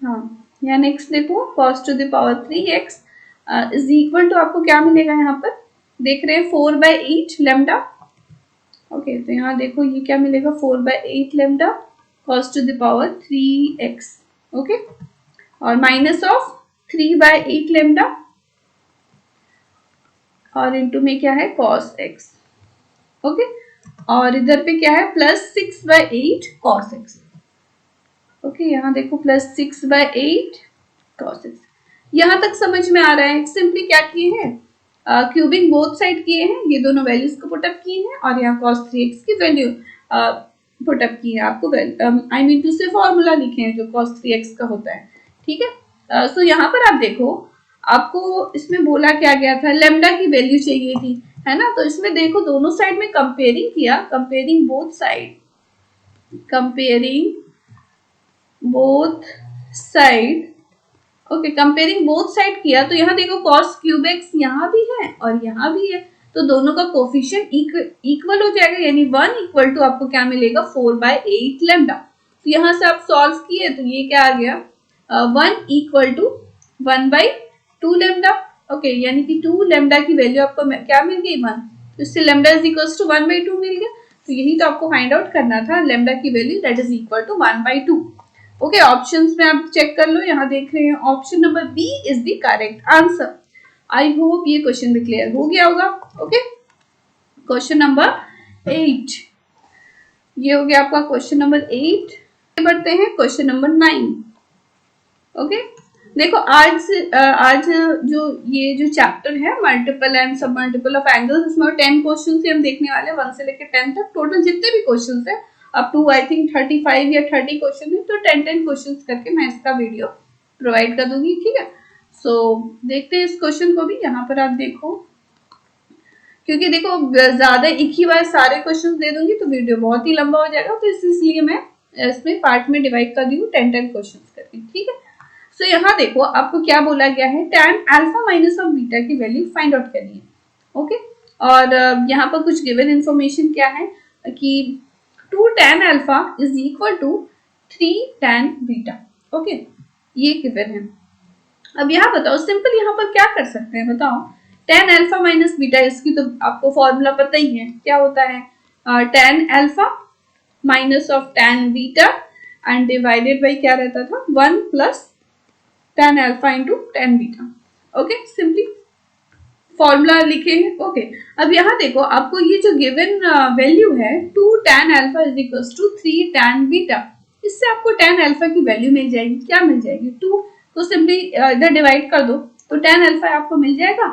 हाँ यहाँ नेक्स्ट देखो, cos to the power 3x is equal to, आपको क्या मिलेगा यहाँ पर देख रहे हैं 4/8 लेमडा। ओके, तो यहाँ देखो ये क्या मिलेगा 4/8 lambda cos to the power 3x। Okay, और माइनस ऑफ 3/8 लेमडा और इनटू में क्या है cos x। ओके, और इधर पे क्या है प्लस 6/8 cos x। ओके, यहाँ देखो प्लस 6/8 cos x। यहाँ तक समझ में आ रहा है। सिंपली क्या किए हैं, क्यूबिंग बोथ साइड किए हैं, ये दोनों वैल्यूज को पुटअप किए हैं और यहाँ cos 3x की वैल्यू पुटअप की है। आपको आई मीन टू से फॉर्मूला लिखे हैं जो cos 3x का होता है। ठीक है, सो यहाँ पर आप देखो, आपको इसमें बोला क्या गया था, लेमडा की वैल्यू चाहिए थी, है ना। तो इसमें देखो दोनों साइड में कंपेयरिंग किया, comparing both side, comparing both side, okay, comparing both side किया, तो यहाँ देखो cos क्यूब x यहाँ भी है और यहाँ भी है, तो दोनों का कोफिशिएंट इक्वल हो जाएगा, यानी 1 इक्वल टू आपको क्या मिलेगा 4/8 लेमडा। तो यहाँ से आप सॉल्व किए तो ये क्या आ गया 1 इक्वल टू 1/2 लेमडा। ओके, यानी कि 2 लेमडा की वैल्यू आपको क्या मिल गई 1, तो इससे लेमडा इज इक्वल टू 1/2 मिल गया। तो यही तो आपको फाइंड आउट करना था, लेमडा की value that is equal to 1/2। Okay, options में आप चेक कर लो, यहाँ देख रहे हैं option number B is the correct answer. I hope ये क्वेश्चन भी क्लियर हो गया होगा। ओके, क्वेश्चन नंबर 8, ये हो गया आपका क्वेश्चन नंबर 8। बढ़ते हैं क्वेश्चन नंबर 9। ओके, देखो आज जो ये जो चैप्टर है मल्टीपल एंड सब मल्टीपल ऑफ एंगल्स, इसमें 10 क्वेश्चन हम देखने वाले हैं 1 से लेकर 10 तक। टोटल जितने भी क्वेश्चन है अप टू आई थिंक 35 या 30 क्वेश्चन है, तो 10 क्वेश्चन करके मैं इसका वीडियो प्रोवाइड कर दूंगी। ठीक है, सो देखते हैं इस क्वेश्चन को भी। यहाँ पर आप देखो, क्योंकि देखो ज्यादा एक ही बार सारे क्वेश्चन दे दूंगी तो वीडियो बहुत ही लंबा हो जाएगा, तो इसलिए मैं इसमें पार्ट में डिवाइड कर दी हूँ 10 क्वेश्चन करके। ठीक है, सो यहाँ देखो आपको क्या बोला गया है, tan alpha minus of beta की वैल्यू फाइंड आउट करनी है। ओके, और यहाँ पर कुछ गिवन इंफॉर्मेशन क्या है कि 2 tan alpha is equal to 3 tan beta. Okay, ये गिवन है। अब यहाँ बताओ सिंपल यहाँ पर क्या कर सकते हैं, बताओ tan अल्फा माइनस बीटा, इसकी तो आपको फॉर्मूला पता ही है, क्या होता है tan alpha minus of tan beta and divided by क्या रहता था 1 plus tan alpha into tan beta. Okay, simply formula लिखे हैं। ओके, अब यहाँ देखो आपको ये जो गिवन वैल्यू है 2 tan alpha is equal to 3 tan beta, इससे आपको tan अल्फा की वैल्यू मिल जाएगी, क्या मिल जाएगी 2, तो सिंपली इधर डिवाइड कर दो, तो tan अल्फा आपको मिल जाएगा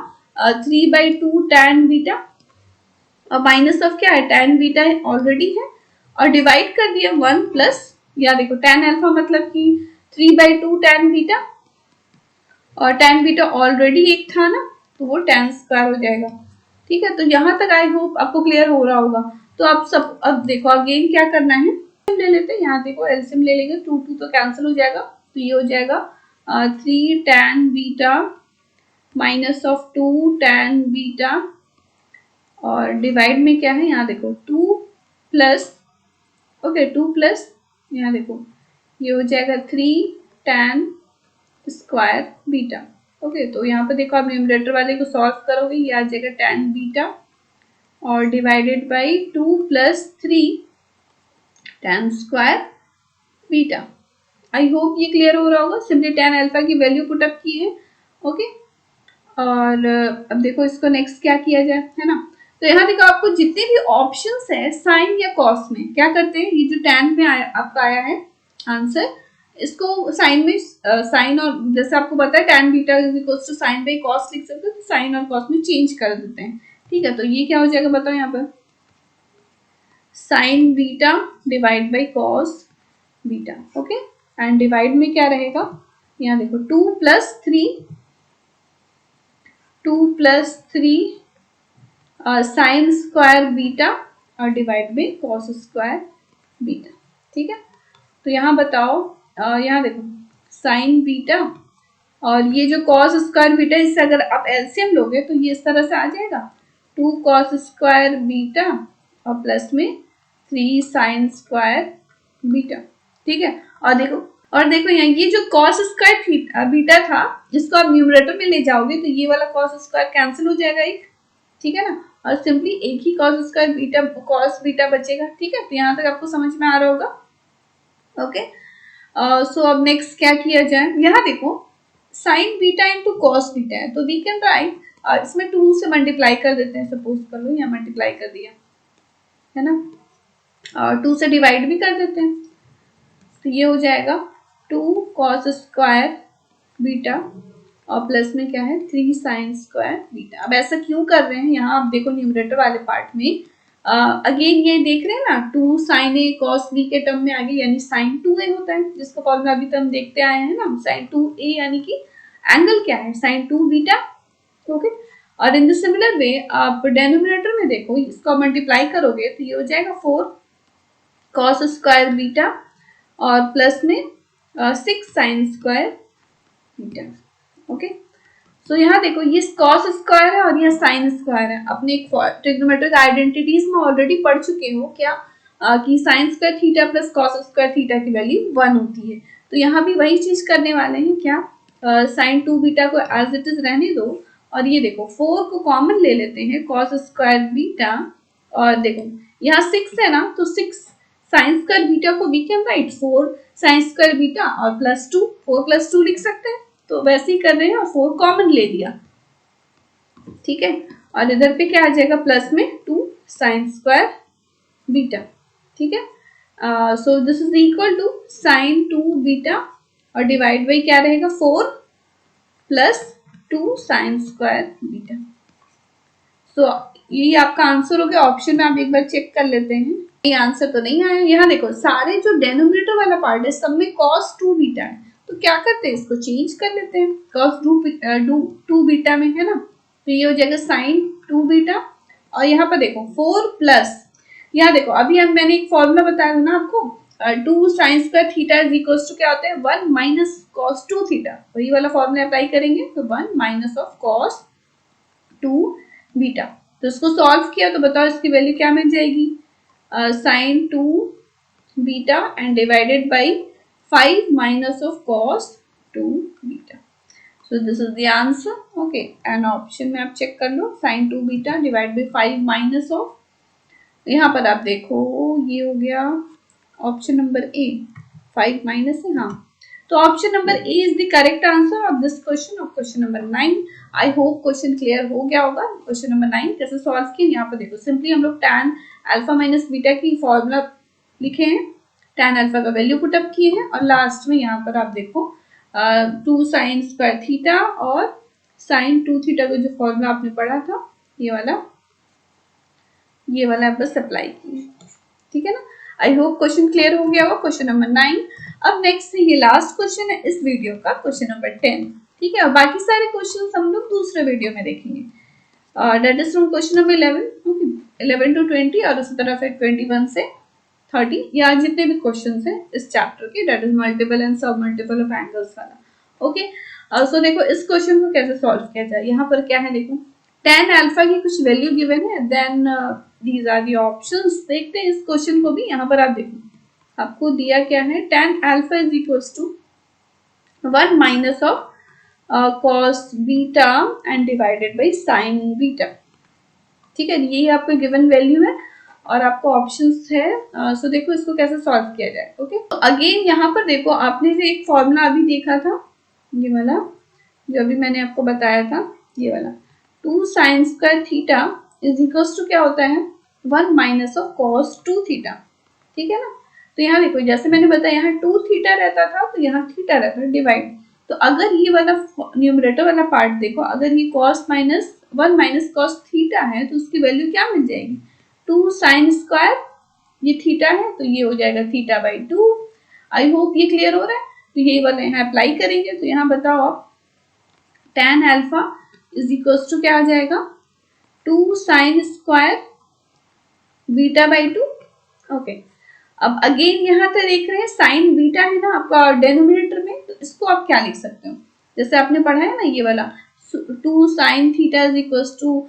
3/2 tan बीटा, और माइनस ऑफ क्या है tan बीटा ऑलरेडी है, और डिवाइड कर दिया 1 प्लस, या देखो tan अल्फा मतलब कि 3/2 tan बीटा, और tan बीटा ऑलरेडी एक था ना, तो वो tan स्क्वायर हो जाएगा। ठीक है, तो यहाँ तक आई होप आपको क्लियर हो रहा होगा। तो आप सब अब देखो अगेन क्या करना है, ले लेते हैं, यहाँ देखो एलसीएम ले लेंगे, 2 2 तो कैंसिल हो जाएगा, तो ये हो जाएगा 3 tan beta minus of 2 tan beta, और डिवाइड में क्या है यहाँ देखो 2 प्लस ओके 2 प्लस यहाँ देखो ये हो जाएगा 3 tan स्क्वायर बीटा। ओके तो यहाँ पर देखो आप न्यूमरेटर वाले को सॉल्व करोगे, ये आ जाएगा tan बीटा और divided by 2 plus 3 tan square beta. I hope ये क्लियर हो रहा होगा। सिंपली tan अल्फा की वैल्यू पुट अप की है। ओके और अब देखो इसको नेक्स्ट क्या किया जाए, है ना। तो यहाँ देखो आपको जितने भी ऑप्शंस है साइन या कॉस में क्या करते हैं, ये जो tan में आपका आया है आंसर, इसको साइन में साइन और जैसे आपको पता है tan beta is equals to sine by cos लिख सकते हो, तो साइन और कॉस में चेंज कर देते हैं। ठीक है तो ये क्या हो जाएगा बताओ यहाँ पर, sign beta divide by cos beta. Okay and divide में क्या रहेगा, यहाँ देखो 2 प्लस 3 साइन स्क्वायर बीटा और divide by cos square beta. ठीक है तो यहाँ बताओ यहाँ देखो साइन बीटा और ये जो कॉस स्क्वायर बीटा, इससे अगर आप एलसीएम लोगे तो ये इस तरह से आ जाएगा 2 कॉस स्क्वायर बीटा और प्लस में 3 साइन स्क्वायर बीटा। ठीक है और देखो यहाँ ये जो कॉस स्क्वायर बीटा था, इसको आप न्यूमरेटर में ले जाओगे तो ये वाला कॉस स्क्वायर कैंसिल हो जाएगा एक। ठीक है ना, और सिंपली एक ही cos square beta cos beta बचेगा। ठीक है तो यहाँ तक आपको समझ में आ रहा होगा। ओके सो अब नेक्स्ट क्या किया जाए, यहाँ देखो sign beta into cos beta है तो वी कैन राइट, इसमें 2 से मल्टीप्लाई कर देते हैं। सपोज कर लो यहाँ मल्टीप्लाई कर दिया है ना, और 2 से डिवाइड भी कर देते हैं तो ये हो जाएगा 2 कॉस स्क्वायर बीटा और प्लस में क्या है 3 साइन स्क्वायर बीटा। अब ऐसा क्यों कर रहे हैं, यहाँ आप देखो न्यूमरेटर वाले पार्ट में अगेन ये देख रहे हैं ना 2 साइन ए कॉस बी के टर्म में आगे, यानी साइन 2a होता है जिसका फॉर्मूला अभी तक हम देखते आए हैं ना, साइन 2a यानी कि एंगल क्या है साइन 2 बीटा। ओके और इन द सिमिलर वे आप डेनोमिनेटर में देखो इसको मल्टीप्लाई करोगे तो ये हो जाएगा 4 कॉस स्क्वायर बीटा और प्लस में 6 sine square beta. Okay so यहाँ देखो ये कॉस स्क्वायर है और यह साइन स्क्वायर है। अपने ट्रिग्नोमेट्रिक आइडेंटिटीज में ऑलरेडी पढ़ चुके हो क्या कि sign square theta plus cos square theta की वैल्यू 1 होती है। तो यहाँ भी वही चीज करने वाले हैं क्या, साइन 2 बीटा को एज इट इज रहने दो और ये देखो 4 को कॉमन ले लेते हैं कॉस स्क्वायर बीटा और देखो यहाँ 6 है ना तो 6 साइन स्क्वायर बीटा को we can write 4 sine square beta और प्लस 2 4 प्लस 2 लिख सकते हैं। तो वैसे ही कर रहे हैं और 4 कॉमन ले लिया। ठीक है और इधर पे क्या आ जाएगा प्लस में 2 साइन स्क्वायर बीटा। ठीक है so this is equal to sine 2 beta और डिवाइड बाई क्या रहेगा 4 plus 2 sine square beta. So ये आपका आंसर हो गया। ऑप्शन में आप एक बार चेक कर लेते हैं, ये आंसर तो नहीं आया। यहाँ देखो सारे जो डेनोमिनेटर वाला पार्ट है सब में कॉस 2 बीटा है तो क्या करते हैं इसको चेंज कर लेते हैं कॉस 2 बीटा में, है ना। तो ये हो जाएगा साइन 2 बीटा और यहाँ पर देखो 4 प्लस, यहाँ देखो अभी मैंने एक फॉर्मूला बताया था ना आपको 2 sine square theta is equals to क्या होता है 1 माइनस कॉस 2 थीटा, वही वाला फॉर्मूला अप्लाई करेंगे तो 1 माइनस ऑफ कॉस 2 बीटा। तो इसको सॉल्व किया तो बताओ इसकी वैल्यू क्या मिल जाएगी, sine 2 beta and divided by 5 minus of cos 2 beta. So this is the answer. Okay and option में आप चेक कर लो sin 2 beta divide by 5 minus of, यहाँ पर आप देखो ये हो गया ऑप्शन नंबर ए 5 माइनस है। हाँ तो option number A is the correct answer of this question of question number 9। I hope question clear हो गया होगा। क्वेश्चन नंबर 9 कैसे सॉल्व किए, यहाँ पर देखो सिंपली हम लोग tan अल्फा माइनस बीटा की फॉर्मूला लिखे हैं, tan अल्फा का वैल्यू पुट अप किए हैं और लास्ट में यहाँ पर आप देखो 2 साइन स्क्वायर थीटा और साइन 2 थीटा का जो फॉर्मूला आपने पढ़ा था ये वाला आप बस अप्लाई किए। ठीक है ना, आई होप क्वेश्चन क्लियर हो गया होगा क्वेश्चन नंबर 9। अब नेक्स्ट ये लास्ट क्वेश्चन है इस वीडियो का, क्वेश्चन नंबर 10। ठीक है और बाकी सारे क्वेश्चन हम लोग दूसरे वीडियो में देखेंगे, that is from question number 11 okay 11 to 20 और उसी तरह फिर 21 से 30 या जितने भी क्वेश्चन हैं इस चैप्टर के, दैट इज मल्टीपल एंड सब मल्टीपल ऑफ एंगल्स वाला। ओके सो देखो इस क्वेश्चन को कैसे सॉल्व किया जाए, यहाँ पर क्या है देखो tan अल्फा की कुछ वैल्यू गिवन है, then these are the options. देखते हैं इस क्वेश्चन को भी, यहाँ पर आप देखो आपको दिया क्या है, tan alpha is equals to 1 minus of cos beta and divided by sine beta. ठीक है, यही आपका गिवन वैल्यू है और आपको ऑप्शंस है। सो देखो इसको कैसे सॉल्व किया जाए। ओके, तो अगेन यहाँ पर देखो, आपने जो एक फॉर्मूला अभी देखा था, ये वाला जो अभी मैंने आपको बताया था, ये वाला 2 sine square theta is equals to क्या होता है, 1 माइनस ऑफ कॉस 2 थीटा। ठीक है ना, तो यहाँ देखो जैसे मैंने बताया, यहाँ 2 थीटा रहता था तो यहाँ थीटा रहता है डिवाइड। तो अगर ये वाला न्यूमरेटर वाला पार्ट देखो, अगर ये cos minus 1 minus cos theta है तो उसकी वैल्यू क्या मिल जाएगी, 2 साइन स्क्वायर, ये थीटा है तो ये हो जाएगा थीटा बाई 2। आई होप ये क्लियर हो रहा है। तो यही वाला यहाँ अप्लाई करेंगे। तो यहाँ बताओ आप, tan alpha is equals to क्या आ जाएगा, 2 sine square beta by 2। Okay, अब अगेन यहाँ पे देख रहे हैं साइन बीटा है ना आपका डेनोमिनेटर में, तो इसको आप क्या लिख सकते हो, जैसे आपने पढ़ा है ना ये वाला 2 sine theta is equals to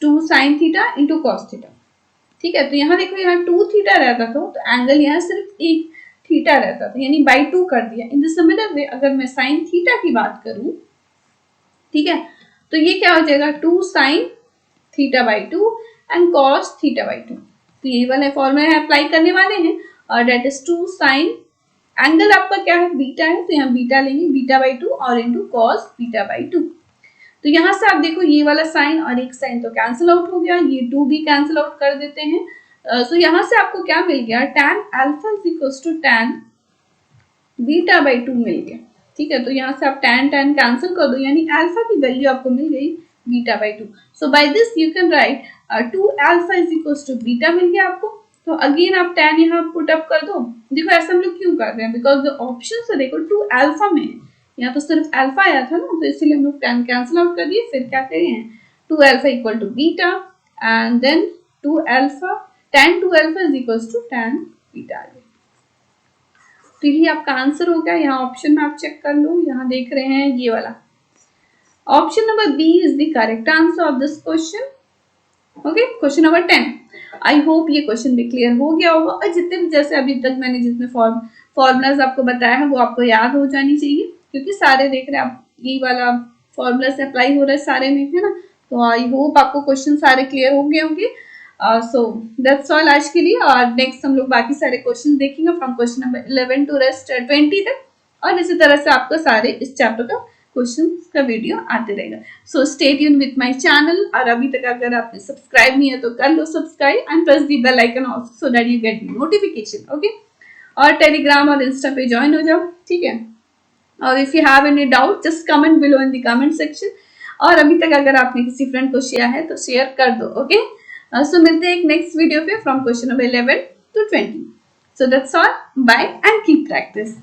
2 sine theta into cos theta. ठीक है, तो यहाँ देखो यहाँ 2 थीटा रहता था तो एंगल यहाँ सिर्फ एक थीटा रहता था, यानी बाई 2 कर दिया। इन द सिमिलर वे अगर मैं साइन थीटा की बात करूं, ठीक है, तो ये क्या हो जाएगा, 2 sine theta by 2 and cos theta by 2। तो यही वाला फॉर्मूला अप्लाई करने वाले हैं और डेट इज 2 साइन, एंगल आपका क्या है, बीटा है, तो यहाँ बीटा लेंगे, बीटा बाई 2 और इंटू कॉस बीटा बाई 2। तो यहाँ से आप देखो ये वाला साइन और एक साइन तो कैंसिल आउट हो गया, ये 2 भी कैंसिल आउट कर देते हैं। सो यहाँ से आपको क्या मिल गया, tan alpha is equals to tan beta by 2 मिल गया। ठीक है, तो यहाँ से आप tan कैंसिल कर दो, यानी अल्फा की वैल्यू आपको मिल गई beta by 2। So by this you can write 2 alpha is equals to beta मिल गया आपको। तो अगेन आप tan यहाँ पुट अप कर दो। देखो ऐसा हम लोग क्यों कर रहे हैं, बिकॉज द ऑप्शन से देखो 2 अल्फा में, यहाँ तो सिर्फ अल्फा आया था ना, तो इसलिए हम लोग tan कैंसिल आउट कर दिए। फिर क्या करें हैं, 2 alpha equal to beta and then 2 alpha, tan 2 alpha is equals to tan beta. तो यही आपका आंसर हो गया। यहाँ ऑप्शन में आप चेक कर लो, यहाँ देख रहे हैं ये वाला option number B is the correct answer of this question. Okay, question number 10। I hope ये क्वेश्चन भी क्लियर हो गया होगा और जितने भी जैसे अभी तक मैंने जितने फॉर्मूलाज आपको बताया है वो आपको याद हो जानी चाहिए, क्योंकि सारे देख रहे हैं आप, ये वाला फॉर्मूला से अप्लाई हो रहा है सारे में, है ना। तो आई होप आपको क्वेश्चन सारे क्लियर हो गए होंगे। सो दैट्स ऑल आज के लिए, और नेक्स्ट हम लोग बाकी सारे क्वेश्चन देखेंगे from question number 11 to rest 20 तक, और इसी तरह से आपको सारे इस चैप्टर का क्वेश्चन का वीडियो आते रहेगा। So stay tune with my channel, और अभी तक अगर आपने सब्सक्राइब नहीं है तो कर लो subscribe and press the bell icon also so that you get notification. Okay, और टेलीग्राम और इंस्टा पे ज्वाइन हो जाओ, ठीक है। और if you have any doubt just comment below in the comment section, और अभी तक अगर आपने किसी फ्रेंड को शेयर है तो शेयर कर दो। ओके, सो मिलते हैं एक नेक्स्ट वीडियो पे from question number 11 to 20. So that's all. Bye and keep practice.